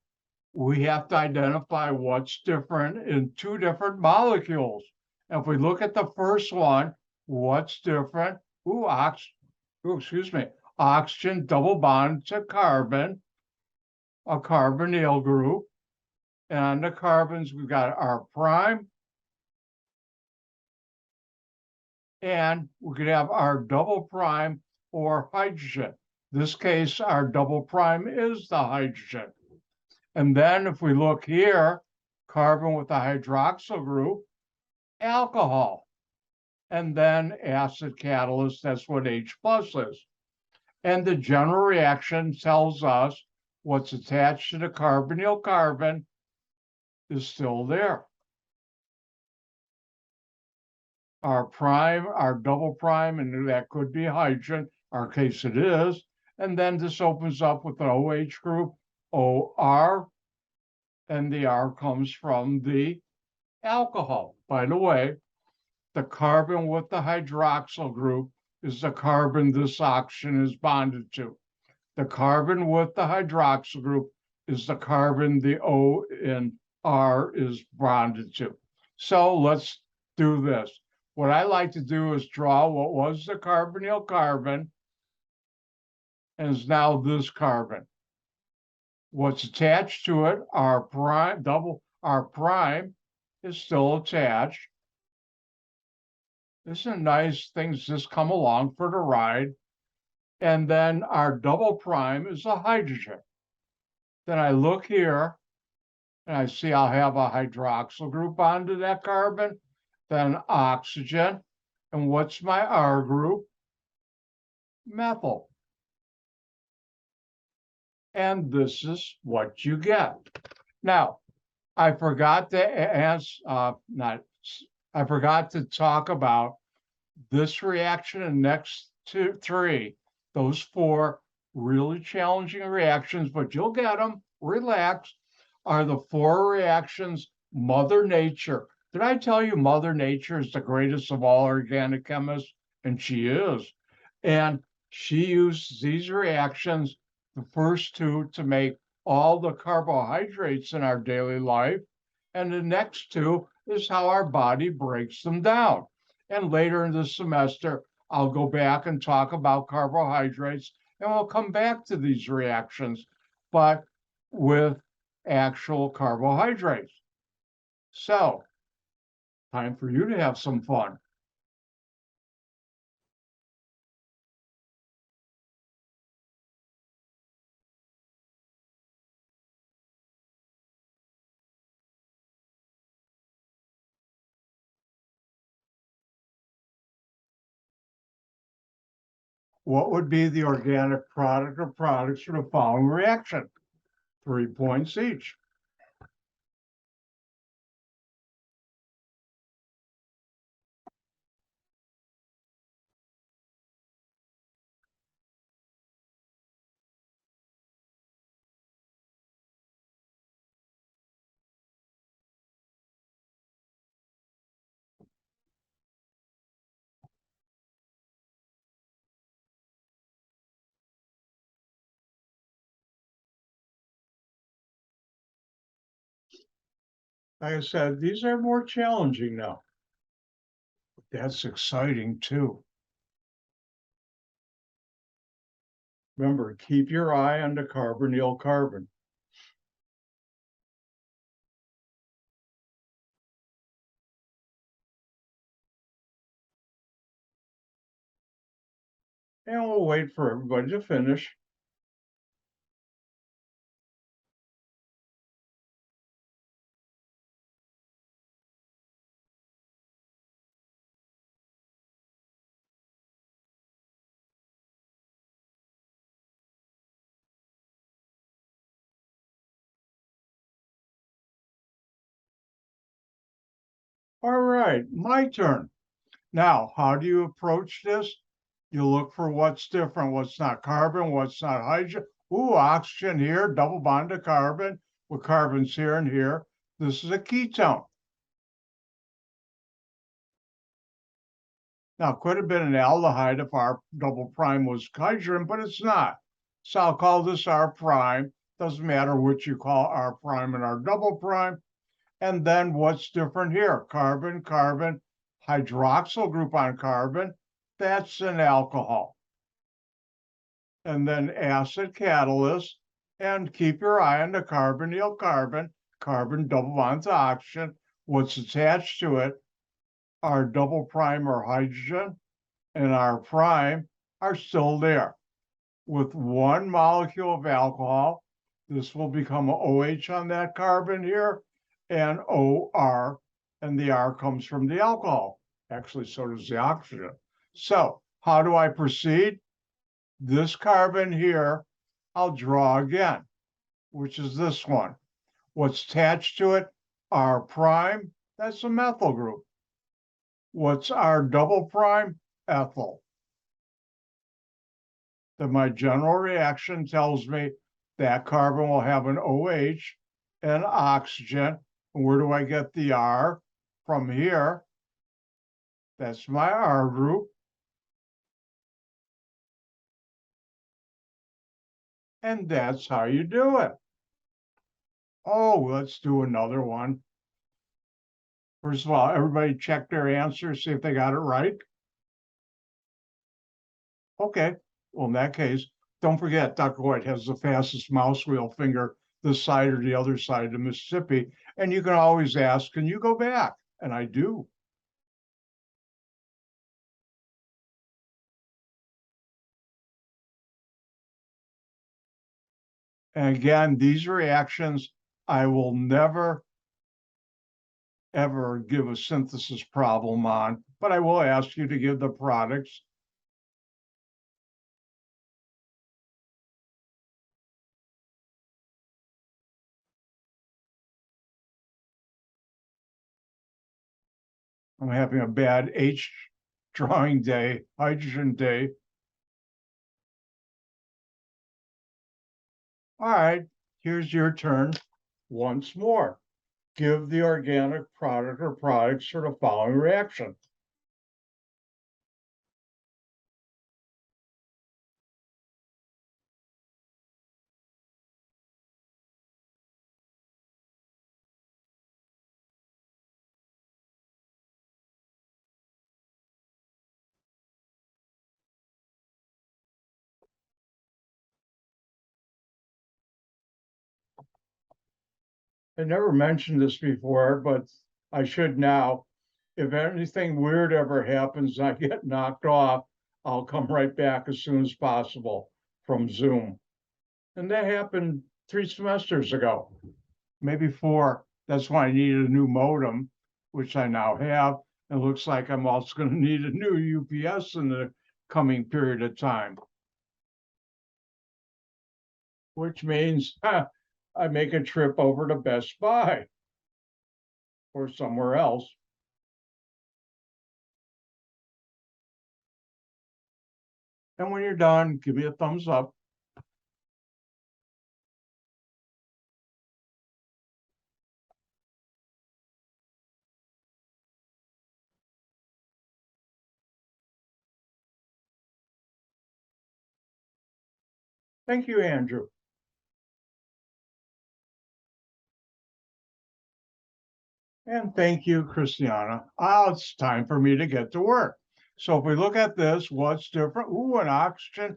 we have to identify what's different in two different molecules. If we look at the first one, what's different? Excuse me, oxygen double bond to carbon, a carbonyl group. And on the carbons, we've got our prime. And we could have our double prime or hydrogen. In this case, our double prime is the hydrogen. And then if we look here, carbon with the hydroxyl group, alcohol. And then acid catalyst, that's what H plus is. And the general reaction tells us what's attached to the carbonyl carbon is still there. Our prime, our double prime, and that could be hydrogen, our case it is. And then this opens up with an OH group, OR, and the R comes from the alcohol. By the way, the carbon with the hydroxyl group is the carbon this oxygen is bonded to. The carbon with the hydroxyl group is the carbon the O in R is bonded to. So let's do this. What I like to do is draw what was the carbonyl carbon and is now this carbon. What's attached to it, our prime, our prime is still attached. Isn't it nice? Things just come along for the ride. And then our double prime is a hydrogen. Then I look here and I see I'll have a hydroxyl group onto that carbon, then oxygen. And what's my R group? Methyl. And this is what you get. Now, I forgot to I forgot to talk about this reaction and next three, those four really challenging reactions, but you'll get them, relax, are the four reactions Mother Nature. Did I tell you Mother Nature is the greatest of all organic chemists? And she is. And she used these reactions, the first two, to make all the carbohydrates in our daily life. And the next two is how our body breaks them down. And later in the semester, I'll go back and talk about carbohydrates, and we'll come back to these reactions, but with actual carbohydrates. So, time for you to have some fun. What would be the organic product or products for the following reaction? 3 points each. Like I said, these are more challenging now. That's exciting too. Remember, keep your eye on the carbonyl carbon. And we'll wait for everybody to finish. All right, my turn. Now, how do you approach this? You look for what's different, what's not carbon, what's not hydrogen. Ooh, oxygen here, double bond to carbon, with carbons here and here. This is a ketone. Now, could have been an aldehyde if our double prime was hydrogen, but it's not. So I'll call this R prime. Doesn't matter which you call R prime and R double prime. And then what's different here? Carbon, carbon, hydroxyl group on carbon. That's an alcohol. And then acid catalyst. And keep your eye on the carbonyl carbon, carbon double bond to oxygen. What's attached to it are double prime or hydrogen, and our prime are still there. With one molecule of alcohol, this will become an OH on that carbon here, and OR, and the R comes from the alcohol. Actually, so does the oxygen. So how do I proceed? This carbon here, I'll draw again, which is this one. What's attached to it? R prime, that's a methyl group. What's our double prime? Ethyl. Then my general reaction tells me that carbon will have an OH and oxygen. And where do I get the R? From here. That's my R group. And that's how you do it. Oh, let's do another one. First of all, everybody check their answers, see if they got it right. Okay, well, in that case, don't forget, Dr. White has the fastest mouse wheel finger this side or the other side of the Mississippi. And you can always ask, can you go back? And I do. And again, these reactions, I will never, ever give a synthesis problem on, but I will ask you to give the products. I'm having a bad H drawing day, hydrogen day. All right, here's your turn once more. Give the organic product or products for the following reaction. I never mentioned this before, but I should now. If anything weird ever happens and I get knocked off, I'll come right back as soon as possible from Zoom. And that happened 3 semesters ago, maybe 4. That's why I needed a new modem, which I now have. It looks like I'm also going to need a new UPS in the coming period of time, which means I make a trip over to Best Buy or somewhere else. And when you're done, give me a thumbs up. Thank you, Andrew. And thank you, Christiana. It's time for me to get to work. So if we look at this, what's different? Ooh, an oxygen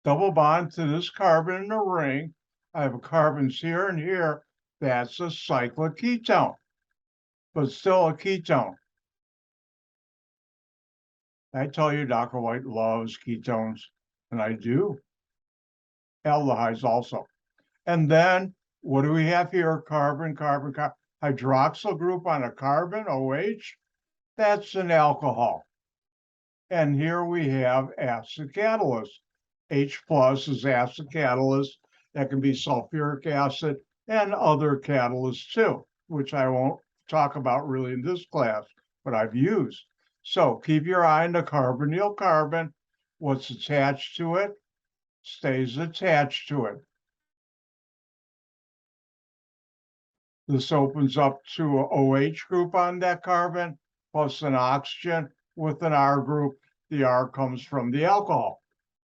double bond to this carbon in the ring. I have carbons here and here. That's a cyclic ketone, but still a ketone. I tell you, Dr. White loves ketones, and I do. Aldehydes also. And then what do we have here? Carbon, carbon, carbon. Hydroxyl group on a carbon, OH. That's an alcohol. And here we have acid catalyst. H plus is acid catalyst. That can be sulfuric acid and other catalysts too, which I won't talk about really in this class, but I've used. So keep your eye on the carbonyl carbon. What's attached to it stays attached to it. This opens up to a OH group on that carbon, plus an oxygen with an R group. The R comes from the alcohol.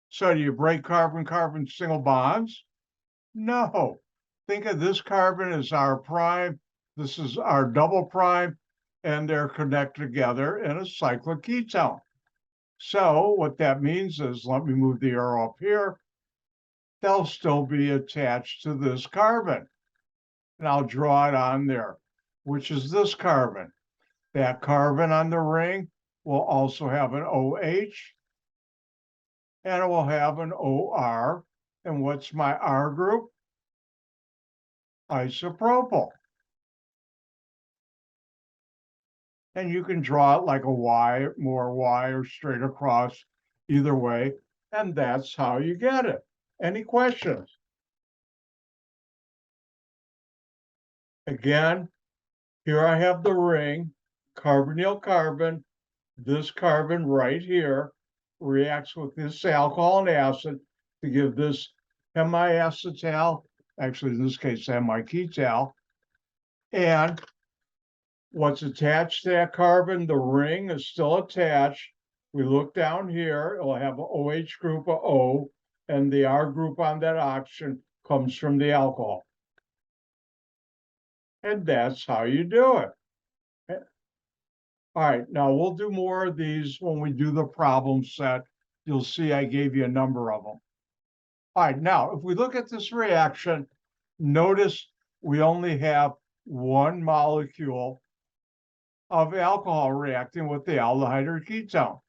So do you break carbon-carbon single bonds? No. Think of this carbon as our prime. This is our double prime, and they're connected together in a cyclic ketone. So what that means is, let me move the arrow up here. They'll still be attached to this carbon. And I'll draw it on there, which is this carbon. That carbon on the ring will also have an OH, and it will have an OR. And what's my R group? Isopropyl. And you can draw it like a Y, more Y, or straight across, either way. And that's how you get it. Any questions? Again, here I have the ring, carbonyl carbon. This carbon right here reacts with this alcohol and acid to give this hemiacetal, actually in this case hemiketal. And what's attached to that carbon, the ring is still attached. We look down here, it'll have an OH group of O, and the R group on that oxygen comes from the alcohol. And that's how you do it. All right, now we'll do more of these when we do the problem set. You'll see I gave you a number of them. All right, now if we look at this reaction, Notice we only have one molecule of alcohol reacting with the aldehyde or ketone.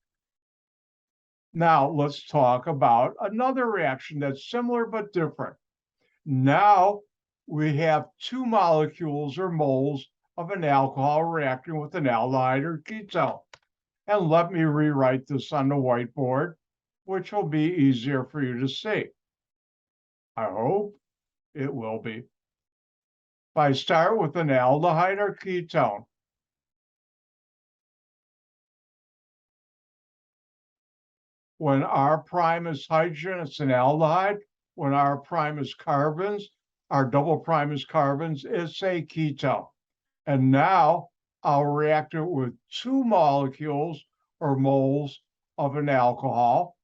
Now let's talk about another reaction that's similar but different. Now we have two molecules or moles of an alcohol reacting with an aldehyde or ketone. And let me rewrite this on the whiteboard, which will be easier for you to see. I hope it will be. If I start with an aldehyde or ketone, when R prime is hydrogen, it's an aldehyde. When R prime is carbons, our double prime is carbons, it's a ketone. And now I'll react it with two molecules or moles of an alcohol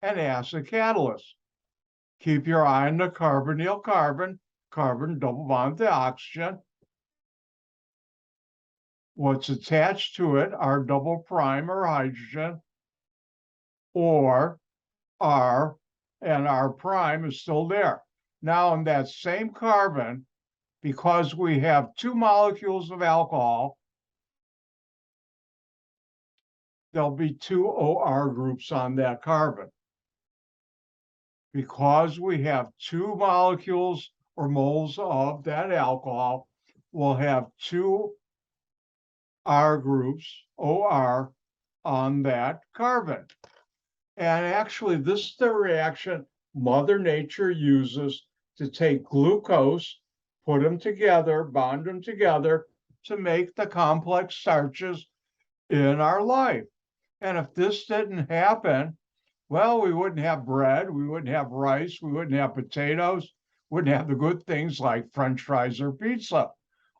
and acid catalyst. Keep your eye on the carbonyl carbon, carbon double bond to oxygen. What's attached to it are double prime or hydrogen, or R, and R prime is still there. Now on that same carbon, because we have two molecules of alcohol, there'll be two OR groups on that carbon. Because we have two molecules or moles of that alcohol, we'll have two R groups, OR, on that carbon. And actually, this is the reaction Mother Nature uses to take glucose, put them together, bond them together to make the complex starches in our life. And if this didn't happen, well, we wouldn't have bread, we wouldn't have rice, we wouldn't have potatoes, wouldn't have the good things like French fries or pizza.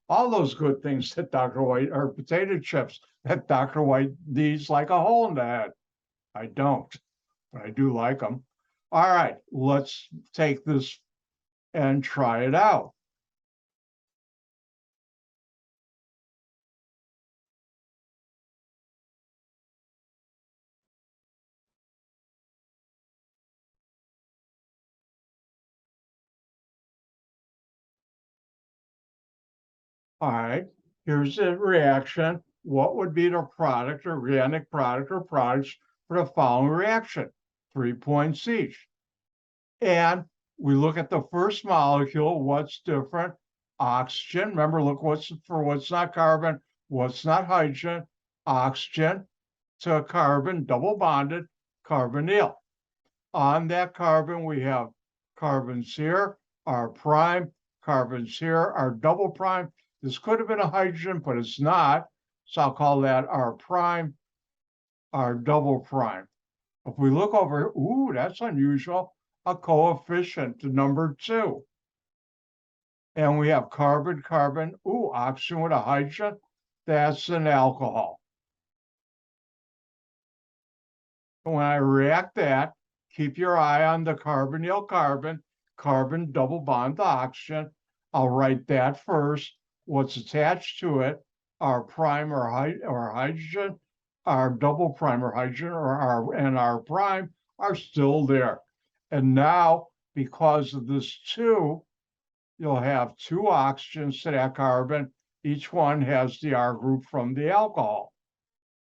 All those good things that Dr. White, or potato chips that Dr. White needs like a hole in the head. I don't, but I do like them. All right, let's take this and try it out. All right, here's the reaction. What would be the product, organic product, or products for the following reaction? 3 points each. And we look at the first molecule, what's different? Oxygen. Remember, look what's not carbon, what's not hydrogen, oxygen to carbon, double bonded, carbonyl. On that carbon, we have carbons here, R prime, carbons here, our double prime. This could have been a hydrogen, but it's not. So I'll call that R prime, R double prime. If we look over, ooh, that's unusual, a coefficient to number 2. And we have carbon, carbon, ooh, oxygen with a hydrogen, that's an alcohol. And when I react that, keep your eye on the carbonyl carbon, carbon double bond to oxygen. I'll write that first. What's attached to it, our prime or hydrogen, our double prime or hydrogen, and our prime are still there. And now, because of this 2, you'll have 2 oxygens to that carbon. Each one has the R group from the alcohol.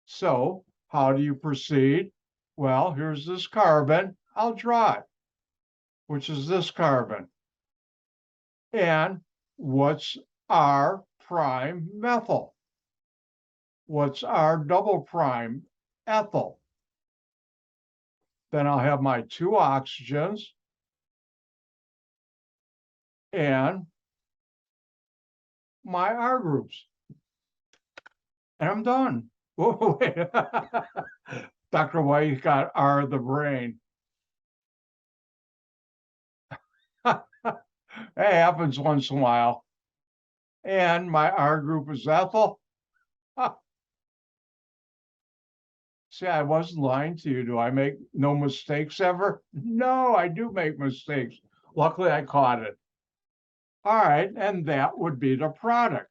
So how do you proceed? Well, here's this carbon. I'll draw it, which is this carbon. And what's R prime methyl? What's R double prime ethyl? Then I'll have my 2 oxygens and my R groups. And I'm done. Whoa, wait. Dr. White got R of the brain. It happens once in a while. And my R group is ethyl. See, I wasn't lying to you. Do I make no mistakes ever? No, I do make mistakes. Luckily, I caught it. All right, and that would be the product.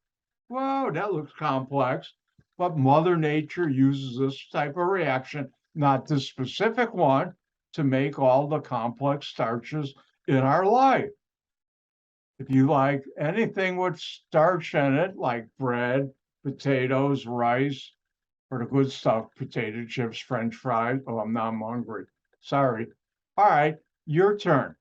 Whoa, that looks complex. But Mother Nature uses this type of reaction, not this specific one, to make all the complex starches in our life. If you like anything with starch in it, like bread, potatoes, rice, or the good stuff, potato chips, French fries. Oh, I'm hungry. Sorry. All right, your turn.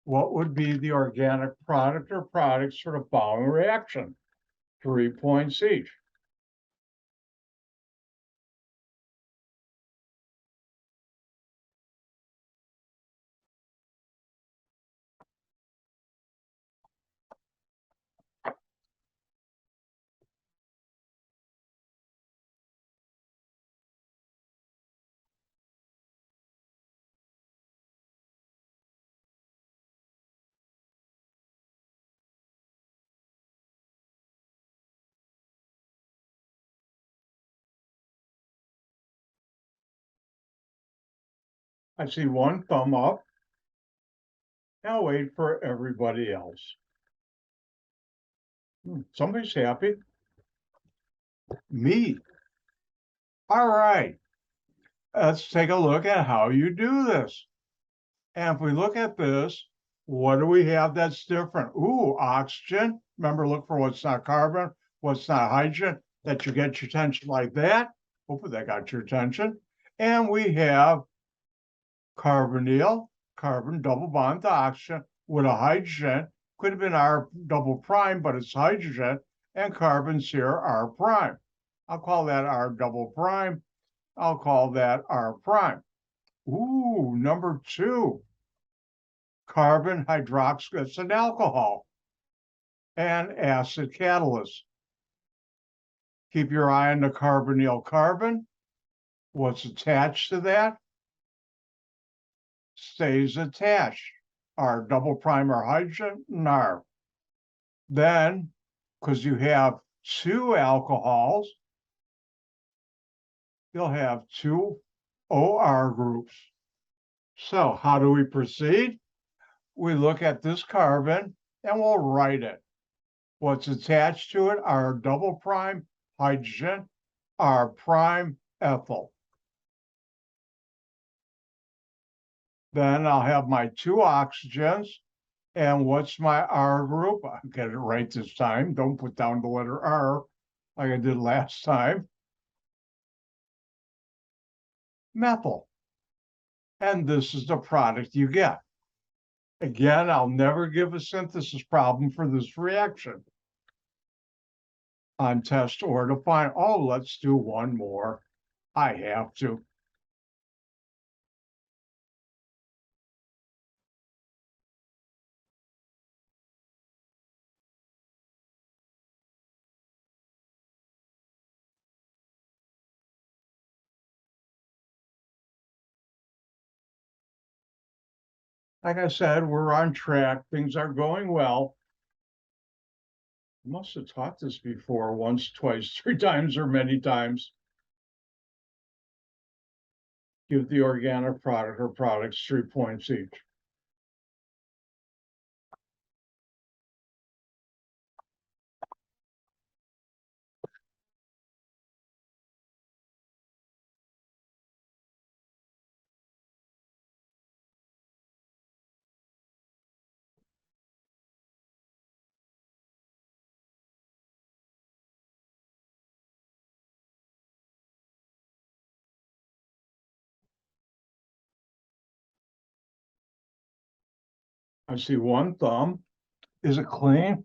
What would be the organic product or products for the following reaction? 3 points each. I see one thumb up. I'll wait for everybody else. Somebody's happy. Me. All right. Let's take a look at how you do this. And if we look at this, what do we have that's different? Ooh, oxygen. Remember, look for what's not carbon, what's not hydrogen, that you get your attention like that. Hopefully that got your attention. And we have carbonyl, carbon double bond to oxygen with a hydrogen. Could have been R double prime, but it's hydrogen. And carbons here R prime. I'll call that R double prime. I'll call that R prime. Ooh, number 2. Carbon hydroxide, it's an alcohol, and acid catalyst. Keep your eye on the carbonyl carbon. What's attached to that stays attached. Our double prime or hydrogen, NAR. Then, because you have 2 alcohols, you'll have 2 OR groups. So how do we proceed? We look at this carbon and we'll write it. What's attached to it are double prime hydrogen, R prime ethyl. Then I'll have my 2 oxygens. And what's my R group? I'll get it right this time. Don't put down the letter R like I did last time. Methyl. And this is the product you get. Again, I'll never give a synthesis problem for this reaction on test or to find, oh, let's do one more. I have to. Like I said, we're on track. Things are going well. I must have taught this before once, twice, 3 times, or many times. Give the organic product or products 3 points each. I see one thumb. Is it clean?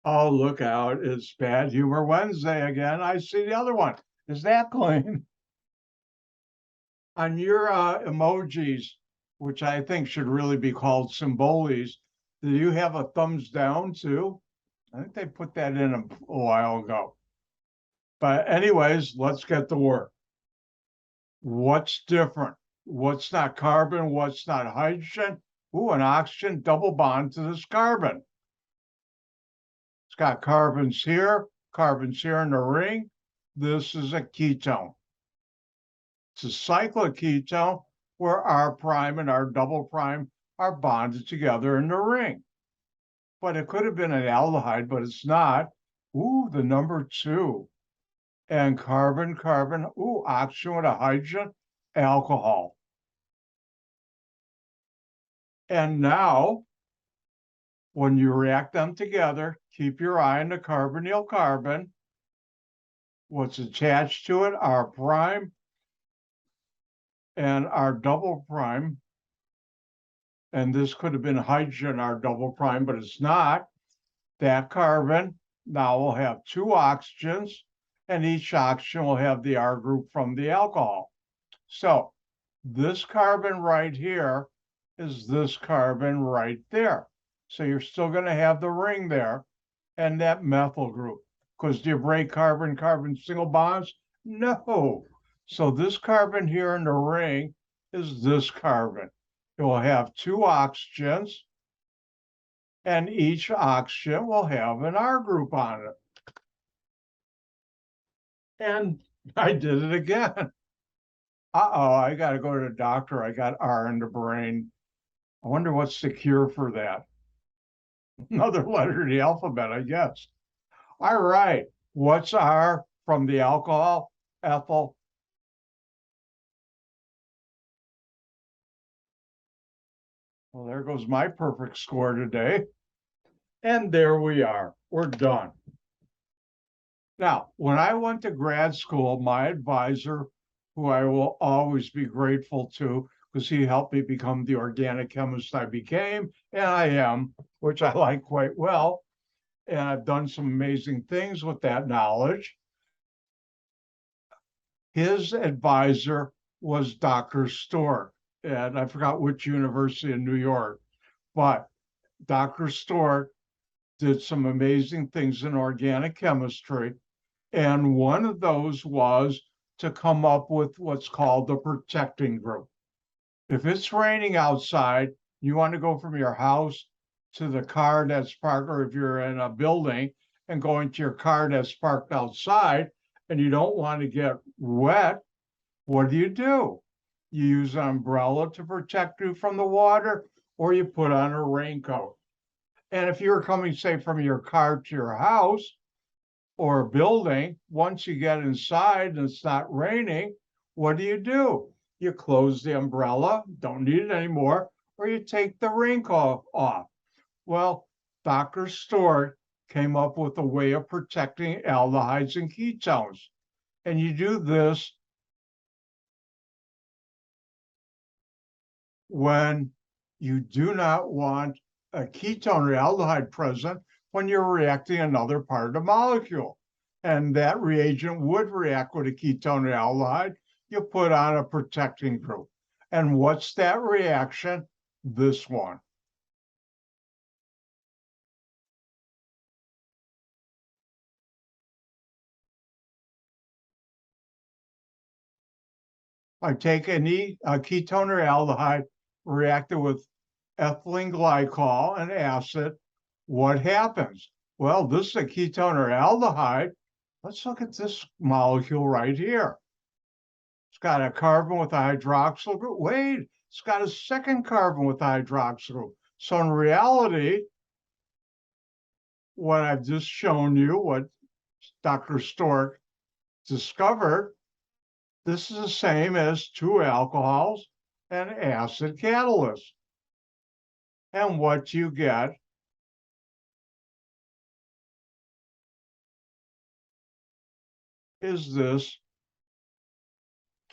Oh, look out. It's Bad Humor Wednesday again. I see the other one. Is that clean? On your emojis, which I think should really be called symbolis, do you have a thumbs down too? I think they put that in a while ago. But anyways, let's get to work. What's different? What's not carbon? What's not hydrogen? Ooh, an oxygen double bond to this carbon. It's got carbons here in the ring. This is a ketone. It's a cyclic ketone where R prime and R double prime are bonded together in the ring. But it could have been an aldehyde, but it's not. Ooh, the number 2. And carbon, carbon, ooh, oxygen with a hydrogen, alcohol. And now, when you react them together, keep your eye on the carbonyl carbon. What's attached to it, our prime and our double prime. And this could have been hydrogen, our double prime, but it's not. That carbon now will have 2 oxygens, and each oxygen will have the R group from the alcohol. So this carbon right here is this carbon right there. So you're still going to have the ring there and that methyl group. Because do you break carbon-carbon single bonds? No. So this carbon here in the ring is this carbon. It will have 2 oxygens, and each oxygen will have an R group on it. And I did it again. Uh-oh, I got to go to the doctor. I got R in the brain. I wonder what's the cure for that. Another letter of the alphabet, I guess. All right, what's R from the alcohol? Ethyl. Well, there goes my perfect score today. And there we are. We're done. Now, when I went to grad school, my advisor, who I will always be grateful to, because he helped me become the organic chemist I became, and I am, which I like quite well. And I've done some amazing things with that knowledge. His advisor was Dr. Stork, and I forgot which university in New York, but Dr. Stork did some amazing things in organic chemistry. And one of those was to come up with what's called the protecting group. If it's raining outside, you want to go from your house to the car that's parked, or if you're in a building and going to your car that's parked outside and you don't want to get wet, what do? You use an umbrella to protect you from the water, or you put on a raincoat. And if you're coming, say, from your car to your house or a building, once you get inside and it's not raining, what do? You close the umbrella, don't need it anymore, or you take the raincoat off. Well, Dr. Stork came up with a way of protecting aldehydes and ketones. And you do this when you do not want a ketone or aldehyde present when you're reacting another part of the molecule. And that reagent would react with a ketone or aldehyde. You put on a protecting group. And what's that reaction? This one. I take a ketone or aldehyde, react it with ethylene glycol, an acid. What happens? Well, this is a ketone or aldehyde. Let's look at this molecule right here. It's got a carbon with a hydroxyl group. Wait, it's got a second carbon with a hydroxyl group. So in reality, what I've just shown you, what Dr. Stork discovered, this is the same as 2 alcohols and acid catalyst. And what you get is this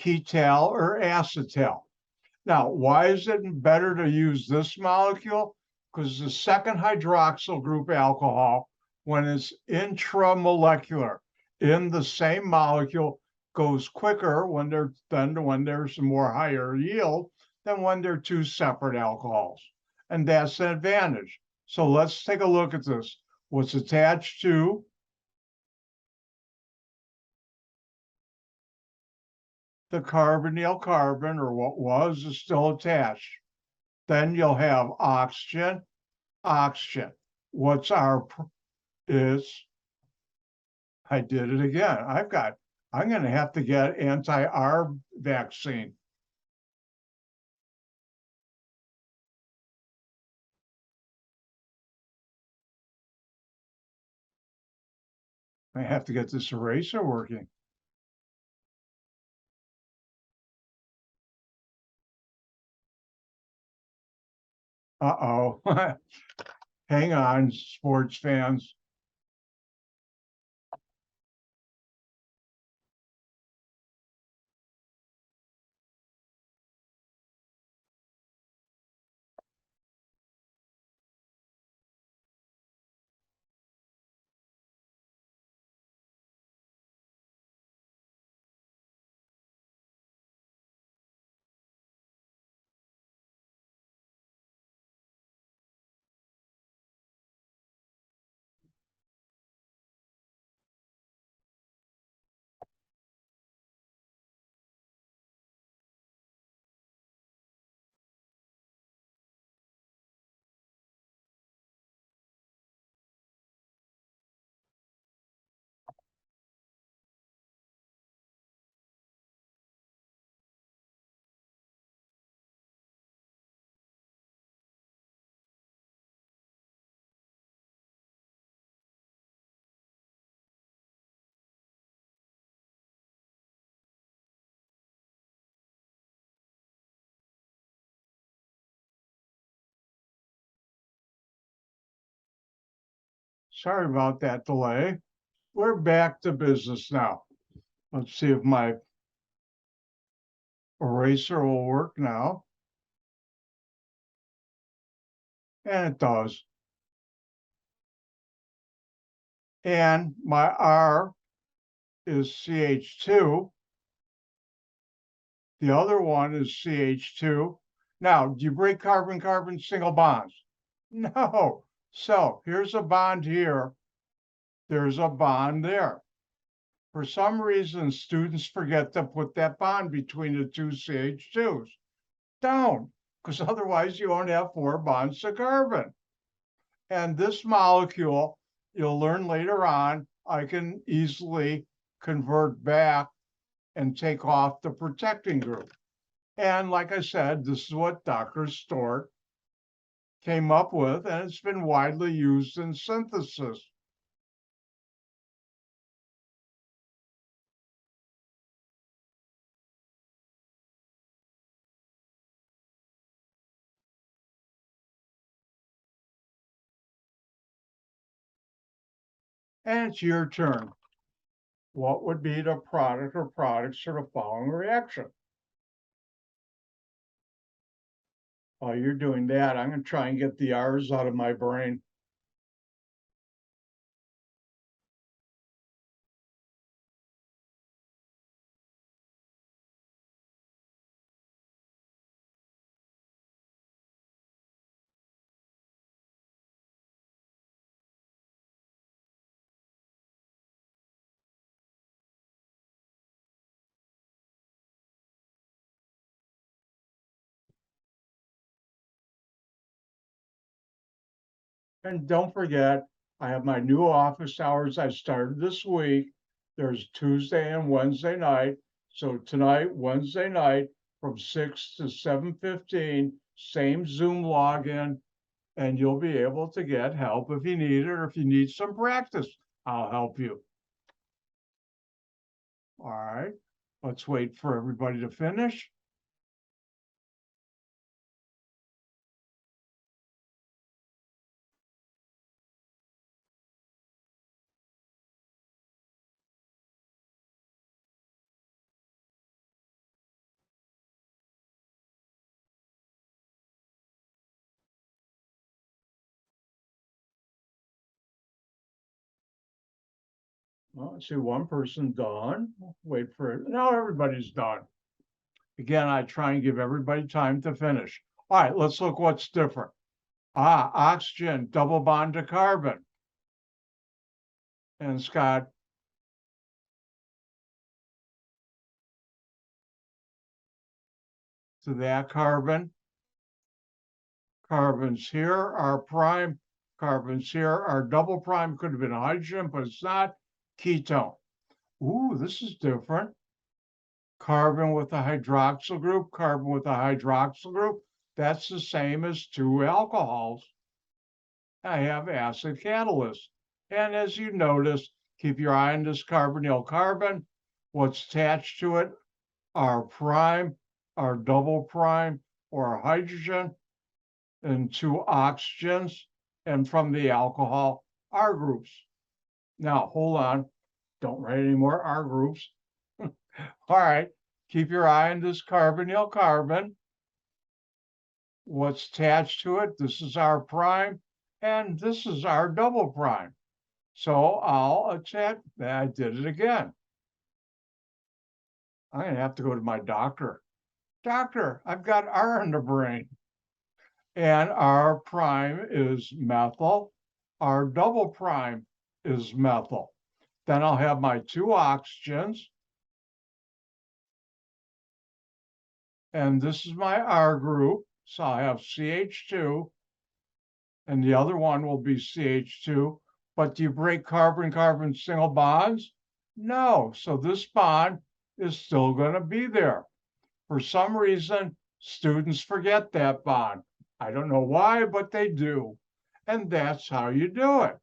ketal or acetal. Now, why is it better to use this molecule? Because the second hydroxyl group alcohol, when it's intramolecular in the same molecule, goes quicker when there's a more higher yield than when they're 2 separate alcohols. And that's an advantage. So let's take a look at this. What's attached to the carbonyl carbon, or what was, is still attached. Then you'll have oxygen, oxygen. What's our is, I did it again. I'm going to have to get anti-R vaccine. I have to get this eraser working. Uh-oh. Hang on, sports fans. Sorry about that delay. We're back to business now. Let's see if my eraser will work now. And it does. And my R is CH2. The other one is CH2. Now, do you break carbon-carbon single bonds? No. So here's a bond here. There's a bond there. For some reason, students forget to put that bond between the two CH2s. Don't, because otherwise you won't have 4 bonds to carbon. And this molecule, you'll learn later on, I can easily convert back and take off the protecting group. And like I said, this is what Dr. Stort came up with, and it's been widely used in synthesis. And it's your turn. What would be the product or products for the following reaction? While you're doing that, I'm going to try and get the R's out of my brain. And don't forget, I have my new office hours I started this week. There's Tuesday and Wednesday night. So tonight, Wednesday night, from 6 to 7:15, same Zoom login, and you'll be able to get help if you need it, or if you need some practice, I'll help you. All right, let's wait for everybody to finish. Well, I see one person done. Wait for it. Now everybody's done. Again, I try and give everybody time to finish. All right, let's look what's different. Oxygen, double bond to carbon. And Scott, to that carbon. Carbons here are prime. Carbons here are double prime. Could have been hydrogen, but it's not. Ketone. Ooh, this is different. Carbon with a hydroxyl group, carbon with a hydroxyl group. That's the same as 2 alcohols. I have acid catalyst. And as you notice, Keep your eye on this carbonyl carbon. What's attached to it are prime, our double prime, or a hydrogen, and two oxygens, and from the alcohol, R groups. Now, hold on. Don't write any more R groups. All right. Keep your eye on this carbonyl carbon. What's attached to it? This is our prime, and this is our double prime. So I'll attach, I did it again. I'm going to have to go to my doctor. Doctor, I've got R in the brain. And R prime is methyl. R double prime is methyl. Then I'll have my two oxygens. And this is my R group. So I'll have CH2. And the other one will be CH2. But do you break carbon-carbon single bonds? No. So this bond is still going to be there. For some reason, students forget that bond. I don't know why, but they do. And that's how you do it.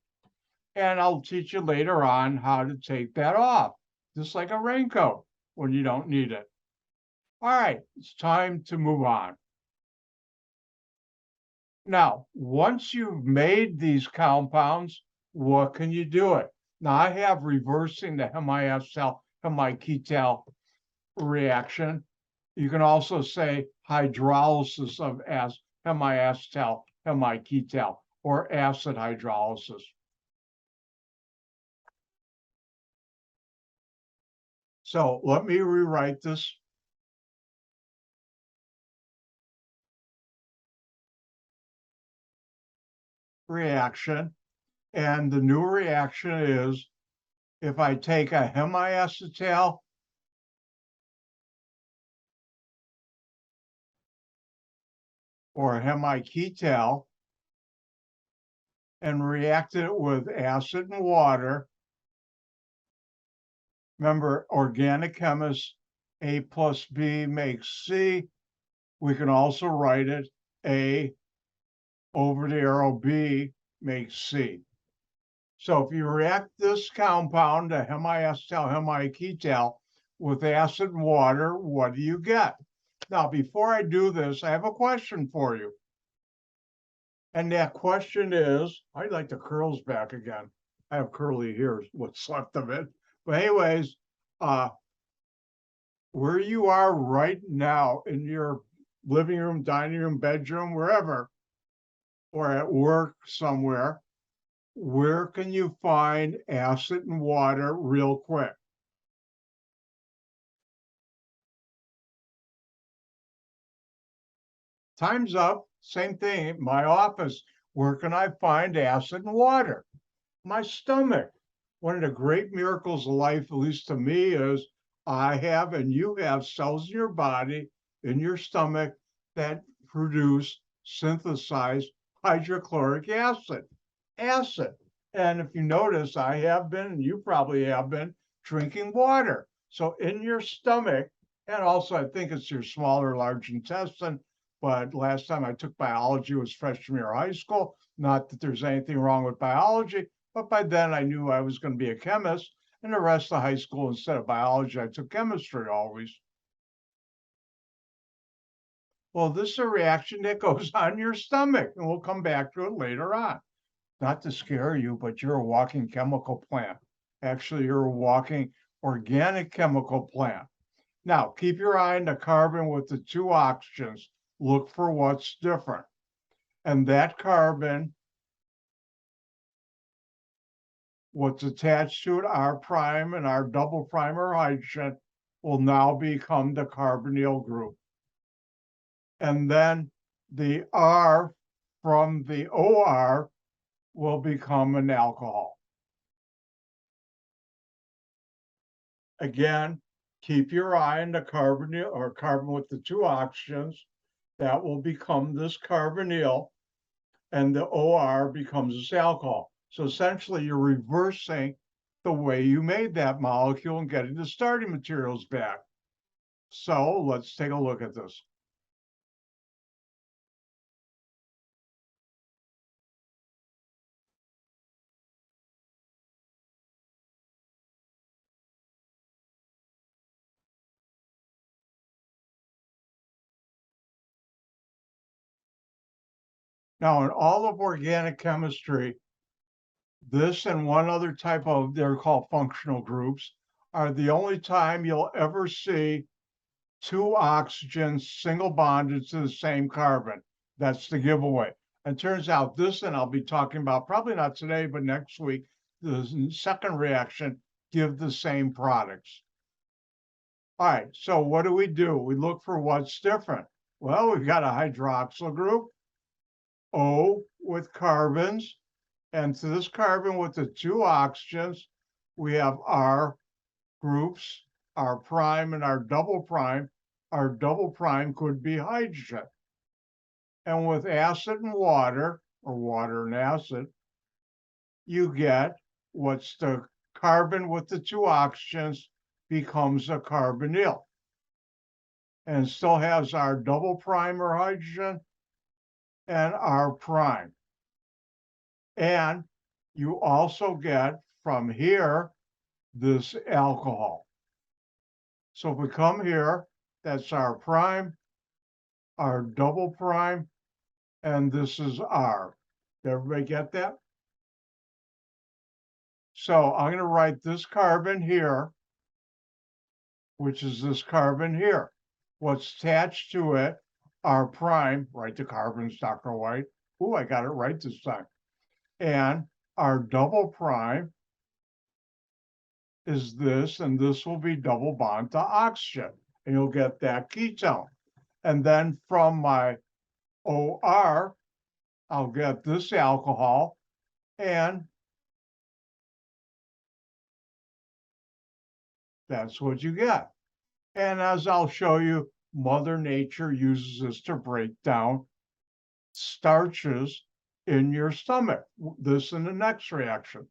And I'll teach you later on how to take that off, just like a raincoat when you don't need it. All right, it's time to move on. Now, once you've made these compounds, what can you do it? Now, I have reversing the hemiacetal, hemiketal reaction. You can also say hydrolysis of hemiacetal, hemiketal, or acid hydrolysis. So let me rewrite this. Reaction. And the new reaction is if I take a hemiacetal or a hemiketal and react it with acid and water. Remember, organic chemists, A plus B makes C. We can also write it A over the arrow B makes C. So if you react this compound, a hemiacetal, hemiketal, with acid and water, what do you get? Now, before I do this, I have a question for you. And that question is, I'd like the curls back again. I have curly hair, what's left of it. But anyways, where you are right now in your living room, dining room, bedroom, wherever, or at work somewhere, where can you find acid and water real quick? Time's up. Same thing. My office. Where can I find acid and water? My stomach. One of the great miracles of life, at least to me, is I have and you have cells in your body, in your stomach, that produce, synthesize hydrochloric acid. Acid. And if you notice, I have been, and you probably have been, drinking water. So in your stomach, and also I think it's your small or large intestine, but last time I took biology was freshman year of high school. Not that there's anything wrong with biology, but by then I knew I was going to be a chemist. And the rest of high school, instead of biology, I took chemistry always. Well, this is a reaction that goes on in your stomach, and we'll come back to it later on. Not to scare you, but you're a walking chemical plant. Actually, you're a walking organic chemical plant. Now, keep your eye on the carbon with the two oxygens. Look for what's different. And that carbon, what's attached to it, R prime and R double prime or hydrogen, will now become the carbonyl group. And then the R from the OR will become an alcohol. Again, keep your eye on the carbonyl or carbon with the two oxygens. That will become this carbonyl, and the OR becomes this alcohol. So essentially, you're reversing the way you made that molecule and getting the starting materials back. So let's take a look at this. Now, in all of organic chemistry, this and one other type of, they're called functional groups, are the only time you'll ever see two oxygens single bonded to the same carbon. That's the giveaway. And turns out this, and I'll be talking about probably not today, but next week, the second reaction give the same products. All right, so what do? We look for what's different. Well, we've got a hydroxyl group, O with carbons, and to this carbon with the two oxygens, we have our groups, our prime and our double prime. Our double prime could be hydrogen. And with acid and water, or water and acid, you get what's the carbon with the two oxygens becomes a carbonyl. And still has our double prime or hydrogen and our prime. And you also get from here this alcohol. So if we come here, that's our prime, our double prime, and this is R. Did everybody get that? So I'm going to write this carbon here, which is this carbon here. What's attached to it, R prime, write the carbons, Dr. White. Ooh, I got it right this time. And our double prime is this, and this will be double bond to oxygen, and you'll get that ketone. And then from my OR, I'll get this alcohol, and that's what you get. And as I'll show you, Mother Nature uses this to break down starches in your stomach. This in the next reaction.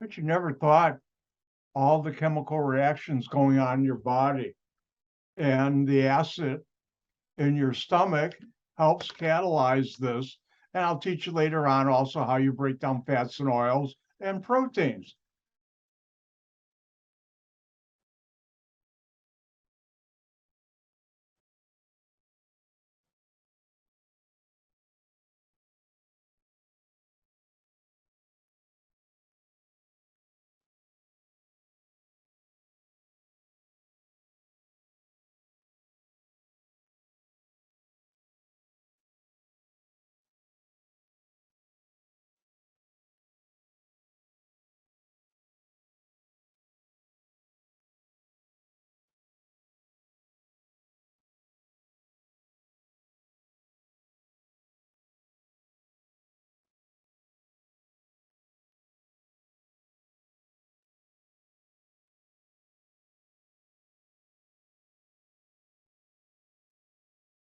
But you never thought all the chemical reactions going on in your body and the acid in your stomach helps catalyze this. And I'll teach you later on also how you break down fats and oils and proteins.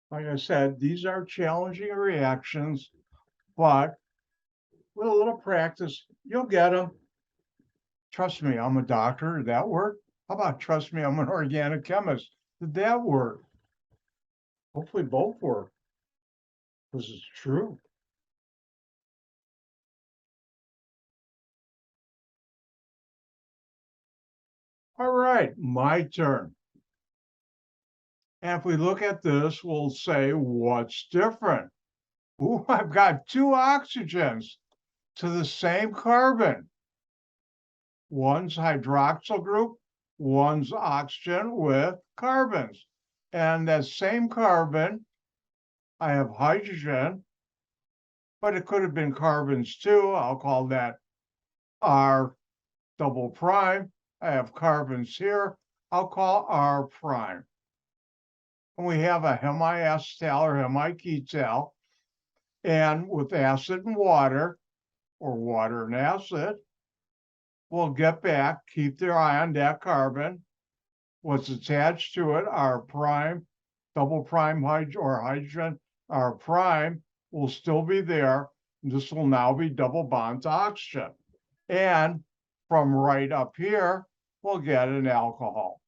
Like I said, these are challenging reactions, but with a little practice, you'll get them. Trust me, I'm a doctor. Did that work? How about trust me, I'm an organic chemist? Did that work? Hopefully both work, because it's true. All right, my turn. And if we look at this, we'll say, what's different? Ooh, I've got two oxygens to the same carbon. One's hydroxyl group, one's oxygen with carbons. And that same carbon, I have hydrogen, but it could have been carbons too. I'll call that R double prime. I have carbons here. I'll call R prime. And we have a hemiacetal or hemiketal. And with acid and water, or water and acid, we'll get back, keep their eye on that carbon. What's attached to it, our prime, double prime or hydrogen, our prime will still be there. This will now be double bond to oxygen. And from right up here, we'll get an alcohol.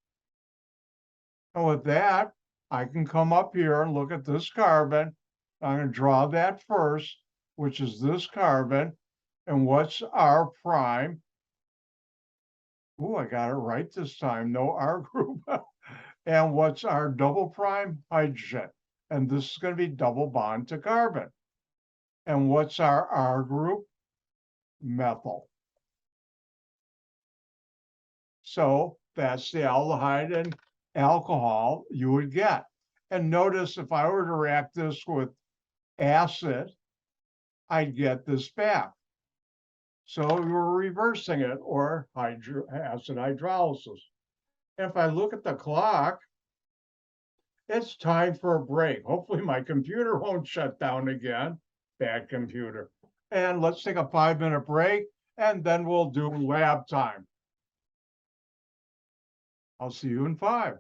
And with that, I can come up here and look at this carbon. I'm going to draw that first, which is this carbon. And what's R prime? Oh, I got it right this time. No R group. And what's our double prime? Hydrogen. And this is going to be double bond to carbon. And what's our R group? Methyl. So that's the aldehyde and alcohol you would get. And notice if I were to react this with acid, I'd get this back. So we're reversing it, or acid hydrolysis. If I look at the clock, it's time for a break. Hopefully my computer won't shut down again. Bad computer. And let's take a 5-minute break, and then we'll do lab time. I'll see you in 5.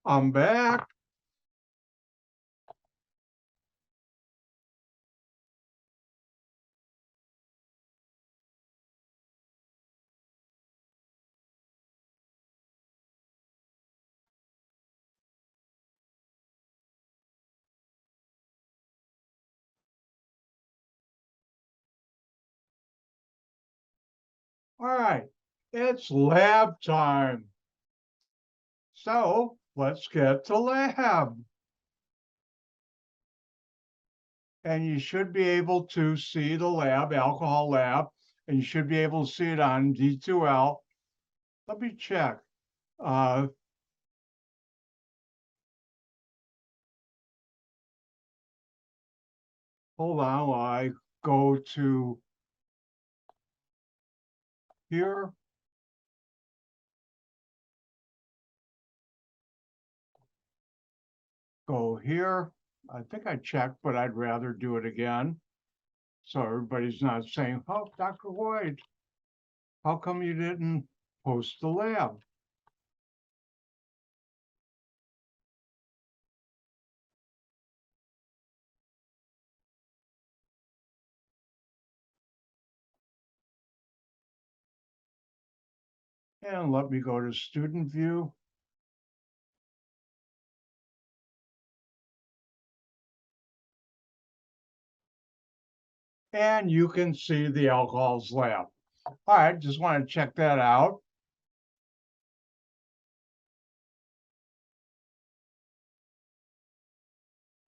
I'm back. All right, it's lab time. So let's get to lab. And you should be able to see the lab, alcohol lab, and you should be able to see it on D2L. Let me check. Uh, Hold on while I go to here. Go here. I think I checked, but I'd rather do it again. So everybody's not saying, oh, Dr. White, how come you didn't post the lab? And let me go to student view. And you can see the alcohols lab. All right, just want to check that out.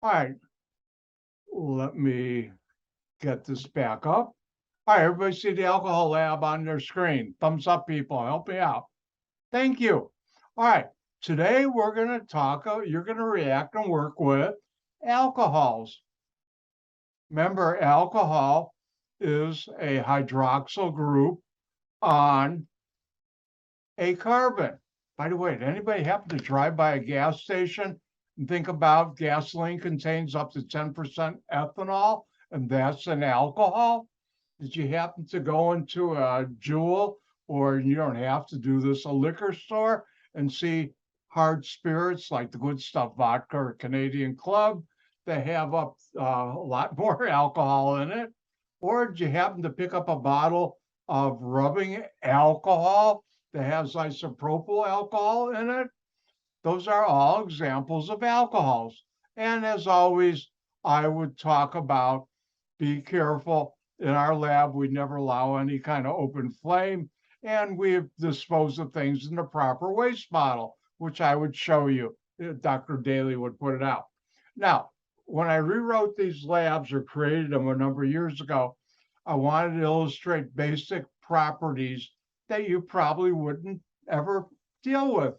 All right, let me get this back up. All right, everybody see the alcohol lab on their screen. Thumbs up, people. Help me out. Thank you. All right, today we're going to talk, you're going to react and work with alcohols. Remember, alcohol is a hydroxyl group on a carbon. By the way, did anybody happen to drive by a gas station and think about gasoline contains up to 10% ethanol, and that's an alcohol? Did you happen to go into a Jewel, or you don't have to do this, a liquor store, and see hard spirits like the Good Stuff vodka or Canadian Club that have up a lot more alcohol in it? Or did you happen to pick up a bottle of rubbing alcohol that has isopropyl alcohol in it? Those are all examples of alcohols. And as always, I would talk about be careful. In our lab, we never allow any kind of open flame, and we dispose of things in the proper waste bottle, which I would show you. Dr. Daly would put it out. Now, when I rewrote these labs or created them a number of years ago, I wanted to illustrate basic properties that you probably wouldn't ever deal with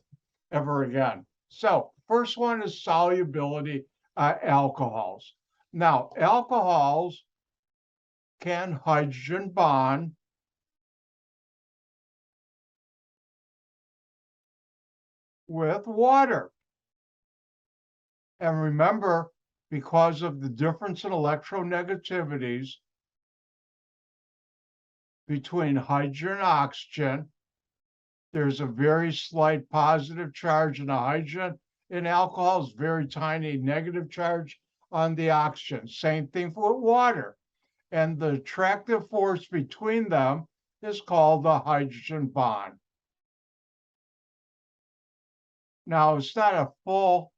ever again. So first one is solubility, alcohols. Now, alcohols can hydrogen bond with water. And remember, because of the difference in electronegativities between hydrogen and oxygen, there's a very slight positive charge in the hydrogen. In alcohols, very tiny negative charge on the oxygen. Same thing with water. And the attractive force between them is called the hydrogen bond. Now, it's not a full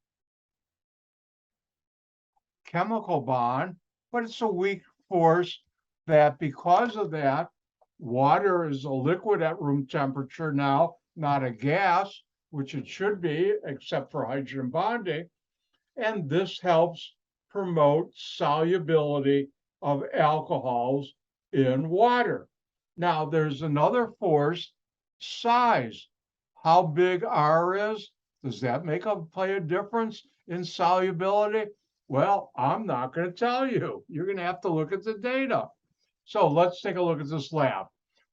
chemical bond, but it's a weak force that because of that, water is a liquid at room temperature now, not a gas, which it should be, except for hydrogen bonding. And this helps promote solubility of alcohols in water. Now, there's another force, size. How big R is? Does that play a difference in solubility? Well, I'm not going to tell you. You're going to have to look at the data. So let's take a look at this lab.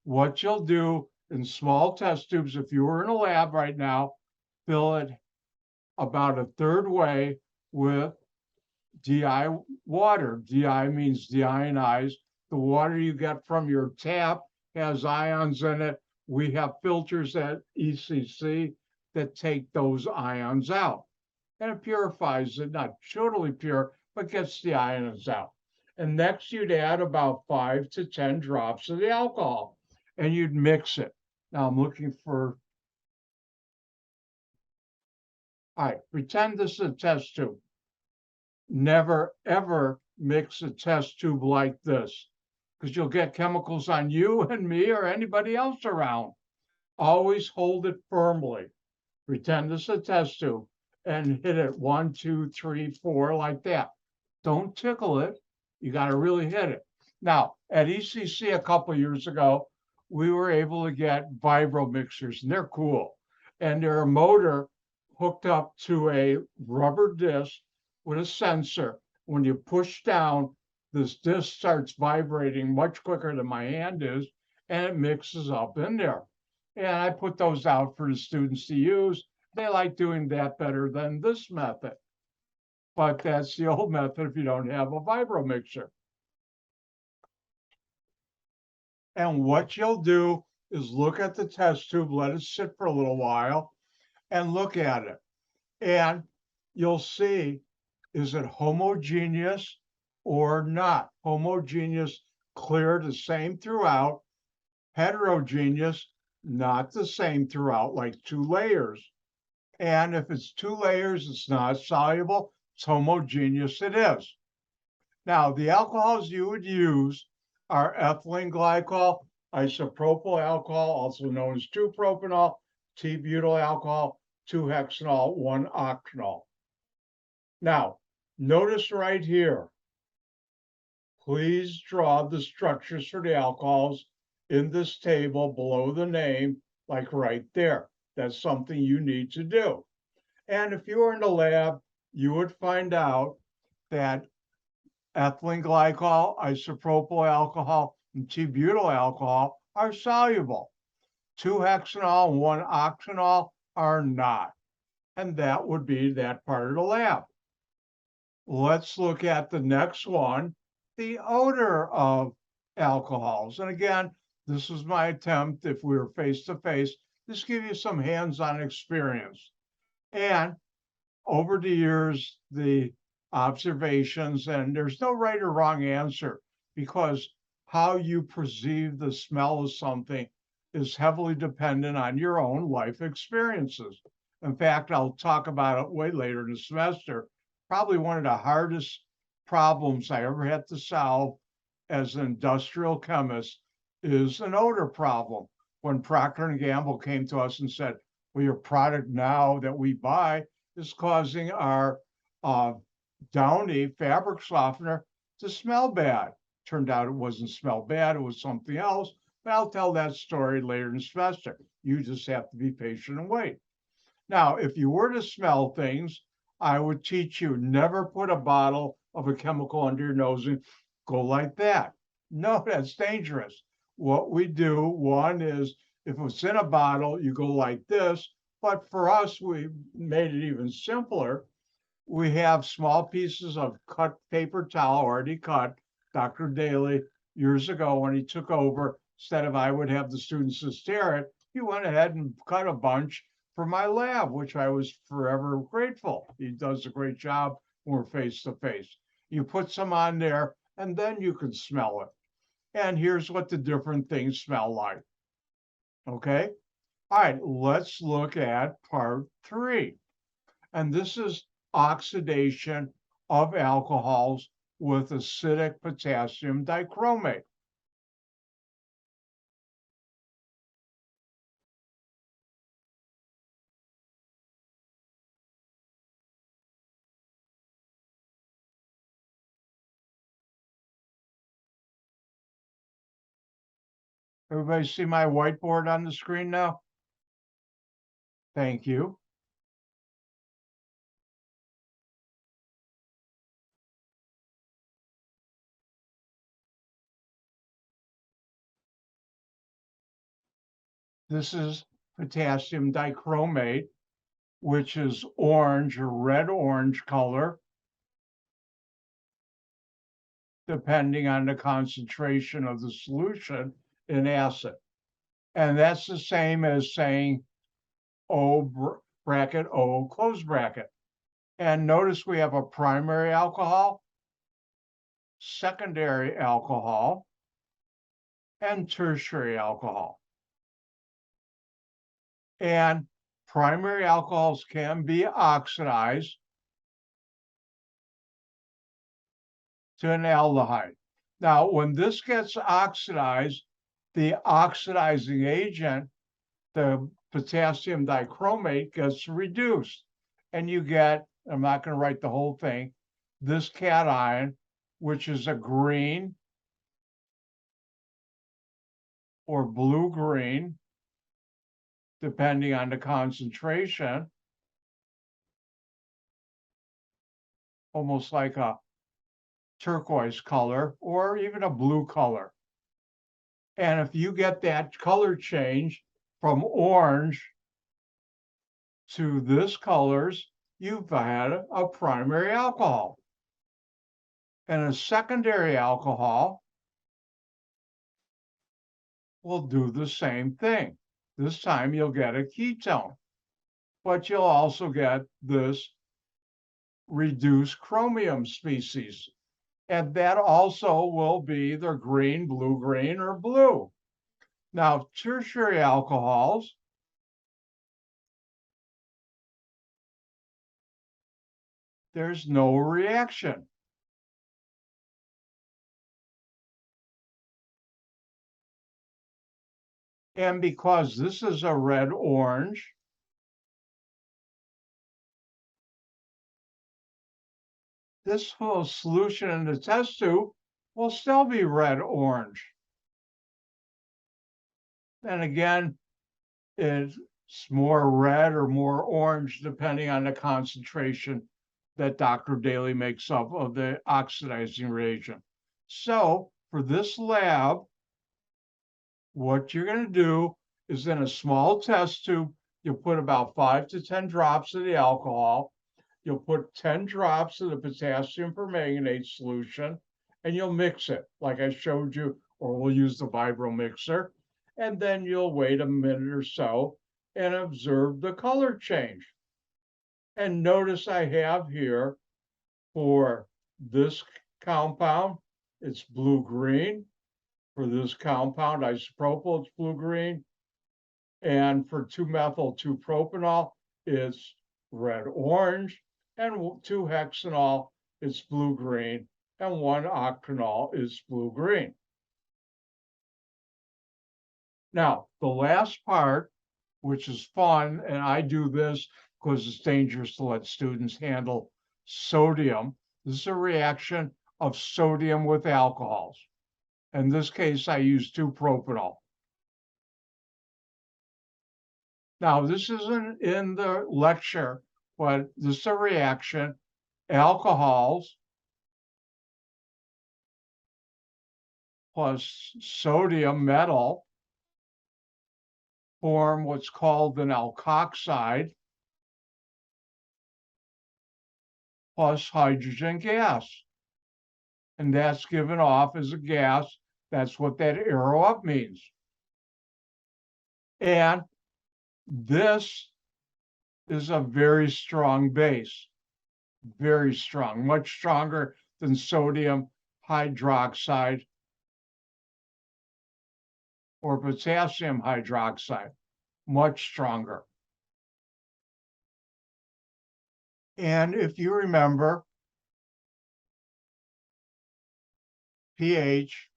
What you'll do in small test tubes, if you were in a lab right now, fill it about a third way with DI water. DI means deionized. The water you get from your tap has ions in it. We have filters at ECC that take those ions out. and it purifies it, not totally pure, but gets the ions out. And next you'd add about 5 to 10 drops of the alcohol and you'd mix it. Now I'm looking for, all right, pretend this is a test tube. Never, ever mix a test tube like this because you'll get chemicals on you and me or anybody else around. Always hold it firmly. Pretend this is a test tube and hit it 1, 2, 3, 4 like that. Don't tickle it. You got to really hit it. Now, at ECC a couple years ago, we were able to get vibro mixers, and they're cool. And they're a motor hooked up to a rubber disc with a sensor. When you push down, this disc starts vibrating much quicker than my hand is, and it mixes up in there. And I put those out for the students to use. They like doing that better than this method. But that's the old method if you don't have a vibro mixer. And what you'll do is look at the test tube, let it sit for a little while, and look at it. And you'll see, is it homogeneous or not? Homogeneous, clear, the same throughout. Heterogeneous, not the same throughout, like 2 layers. And if it's 2 layers, it's not soluble. It's homogeneous, it is. Now, the alcohols you would use are ethylene glycol, isopropyl alcohol, also known as 2-propanol, T-butyl alcohol, 2-hexanol, 1-octanol. Now, notice right here, please draw the structures for the alcohols in this table below the name, like right there. That's something you need to do. And if you were in the lab, you would find out that ethylene glycol, isopropyl alcohol, and T-butyl alcohol are soluble. 2-hexanol and 1-octanol are not. And that would be that part of the lab. Let's look at the next one, the odor of alcohols. And again, this was my attempt, if we were face to face, just give you some hands-on experience. And over the years, the observations, and there's no right or wrong answer because how you perceive the smell of something is heavily dependent on your own life experiences. In fact, I'll talk about it way later in the semester. Probably one of the hardest problems I ever had to solve as an industrial chemist is an odor problem. When Procter & Gamble came to us and said, well, your product now that we buy is causing our Downy fabric softener to smell bad. Turned out it wasn't smell bad, it was something else. But I'll tell that story later in the semester. You just have to be patient and wait. Now, if you were to smell things, I would teach you never put a bottle of a chemical under your nose and go like that. No, that's dangerous. What we do, one is if it's in a bottle, you go like this. But for us, we made it even simpler. We have small pieces of cut paper towel already cut. Dr. Daly, years ago, when he took over, instead of I would have the students just tear it, he went ahead and cut a bunch for my lab, which I was forever grateful. He does a great job when we're face to face. You put some on there, and then you can smell it. And here's what the different things smell like. Okay? All right, let's look at part 3. And this is oxidation of alcohols with acidic potassium dichromate. Everybody see my whiteboard on the screen now? Thank you. This is potassium dichromate, which is orange or red-orange color, depending on the concentration of the solution in acid. And that's the same as saying O bracket O close bracket. And notice we have a primary alcohol, secondary alcohol, and tertiary alcohol. And primary alcohols can be oxidized to an aldehyde. Now, when this gets oxidized, the oxidizing agent, the potassium dichromate, gets reduced. And you get, I'm not going to write the whole thing, this cation, which is a green or blue-green, depending on the concentration, almost like a turquoise color or even a blue color. And if you get that color change from orange to this colors, you've had a primary alcohol. And a secondary alcohol will do the same thing. This time you'll get a ketone, but you'll also get this reduced chromium species. And that also will be either green, blue-green, or blue. Now, tertiary alcohols, there's no reaction. And because this is a red-orange, this whole solution in the test tube will still be red-orange. And again, it's more red or more orange depending on the concentration that Dr. Daly makes up of the oxidizing reagent. So for this lab, what you're going to do is in a small test tube, you'll put about 5 to 10 drops of the alcohol. You'll put 10 drops of the potassium permanganate solution, and you'll mix it like I showed you, or we'll use the vibro mixer. And then you'll wait a minute or so and observe the color change. And notice I have here for this compound, it's blue-green. For this compound, isopropyl, it's blue-green. And for 2-methyl-2-propanol, it's red-orange. And 2-hexanol, it's blue-green. And 1-octanol is blue-green. Now, the last part, which is fun, and I do this because it's dangerous to let students handle sodium. This is a reaction of sodium with alcohols. In this case, I use 2-propanol. Now, this isn't in the lecture, but this is a reaction. Alcohols plus sodium metal form what's called an alkoxide plus hydrogen gas. And that's given off as a gas. That's what that arrow up means. And this is a very strong base, very strong, much stronger than sodium hydroxide or potassium hydroxide, much stronger. And if you remember, pH,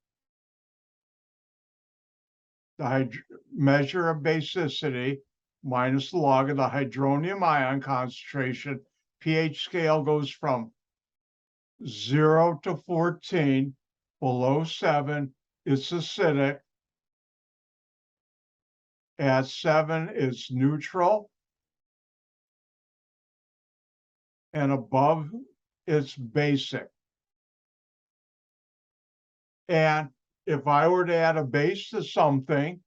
the measure of basicity minus the log of the hydronium ion concentration, pH scale goes from 0 to 14. Below 7, it's acidic. At 7, it's neutral. And above, it's basic. And if I were to add a base to something,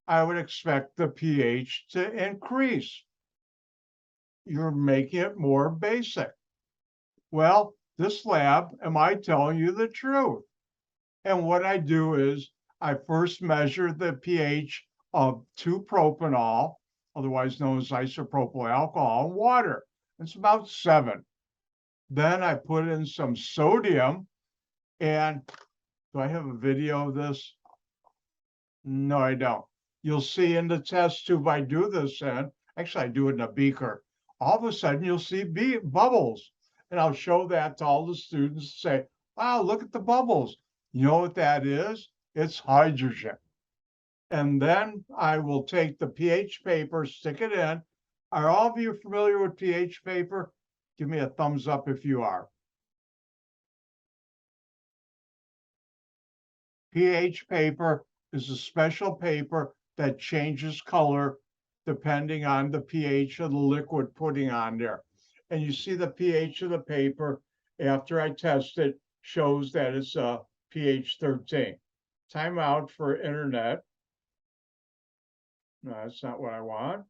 I would expect the pH to increase. You're making it more basic. Well, this lab, am I telling you the truth? And what I do is I first measure the pH of 2-propanol, otherwise known as isopropyl alcohol, and water. It's about 7. Then I put in some sodium, and do I have a video of this? No, I don't. You'll see in the test tube I do this in, actually I do it in a beaker. All of a sudden you'll see bubbles. And I'll show that to all the students, say, wow, look at the bubbles. You know what that is? It's hydrogen. And then I will take the pH paper, stick it in. Are all of you familiar with pH paper? Give me a thumbs up if you are. pH paper is a special paper that changes color depending on the pH of the liquid putting on there. And you see the pH of the paper after I test it shows that it's a pH 13. Time out for internet. No, that's not what I want.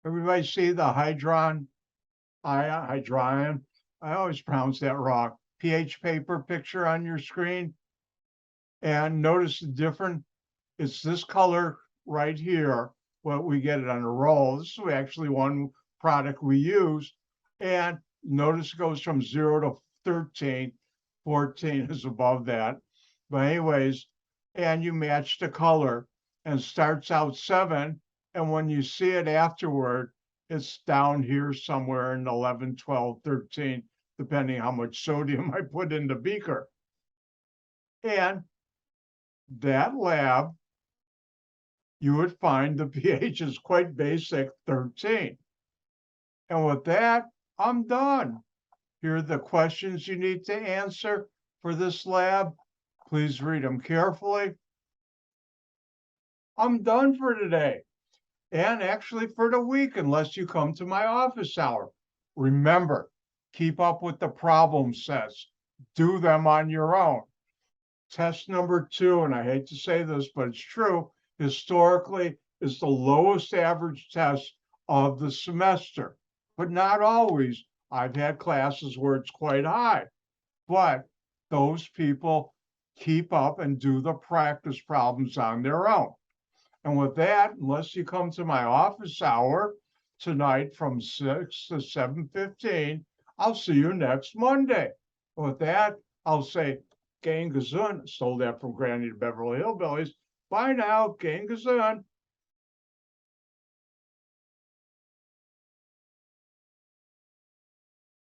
Everybody see the hydron, hydrogen? I always pronounce that wrong. pH paper picture on your screen. And notice the difference. It's this color right here. What we get it on a roll. This is actually one product we use. And notice it goes from 0 to 13. 14 is above that. But anyways, and you match the color and starts out 7. And when you see it afterward, it's down here somewhere in 11, 12, 13, depending how much sodium I put in the beaker. And that lab, you would find the pH is quite basic, 13. And with that, I'm done. Here are the questions you need to answer for this lab. Please read them carefully. I'm done for today, and actually for the week, unless you come to my office hour. Remember, keep up with the problem sets. Do them on your own. Test number 2, and I hate to say this, but it's true, historically is the lowest average test of the semester, but not always. I've had classes where it's quite high, but those people keep up and do the practice problems on their own. And with that, unless you come to my office hour tonight from 6 to 7:15, I'll see you next Monday. With that, I'll say, Gang gesund. Stole that from Granny to Beverly Hillbillies. Bye now, Gang gesund.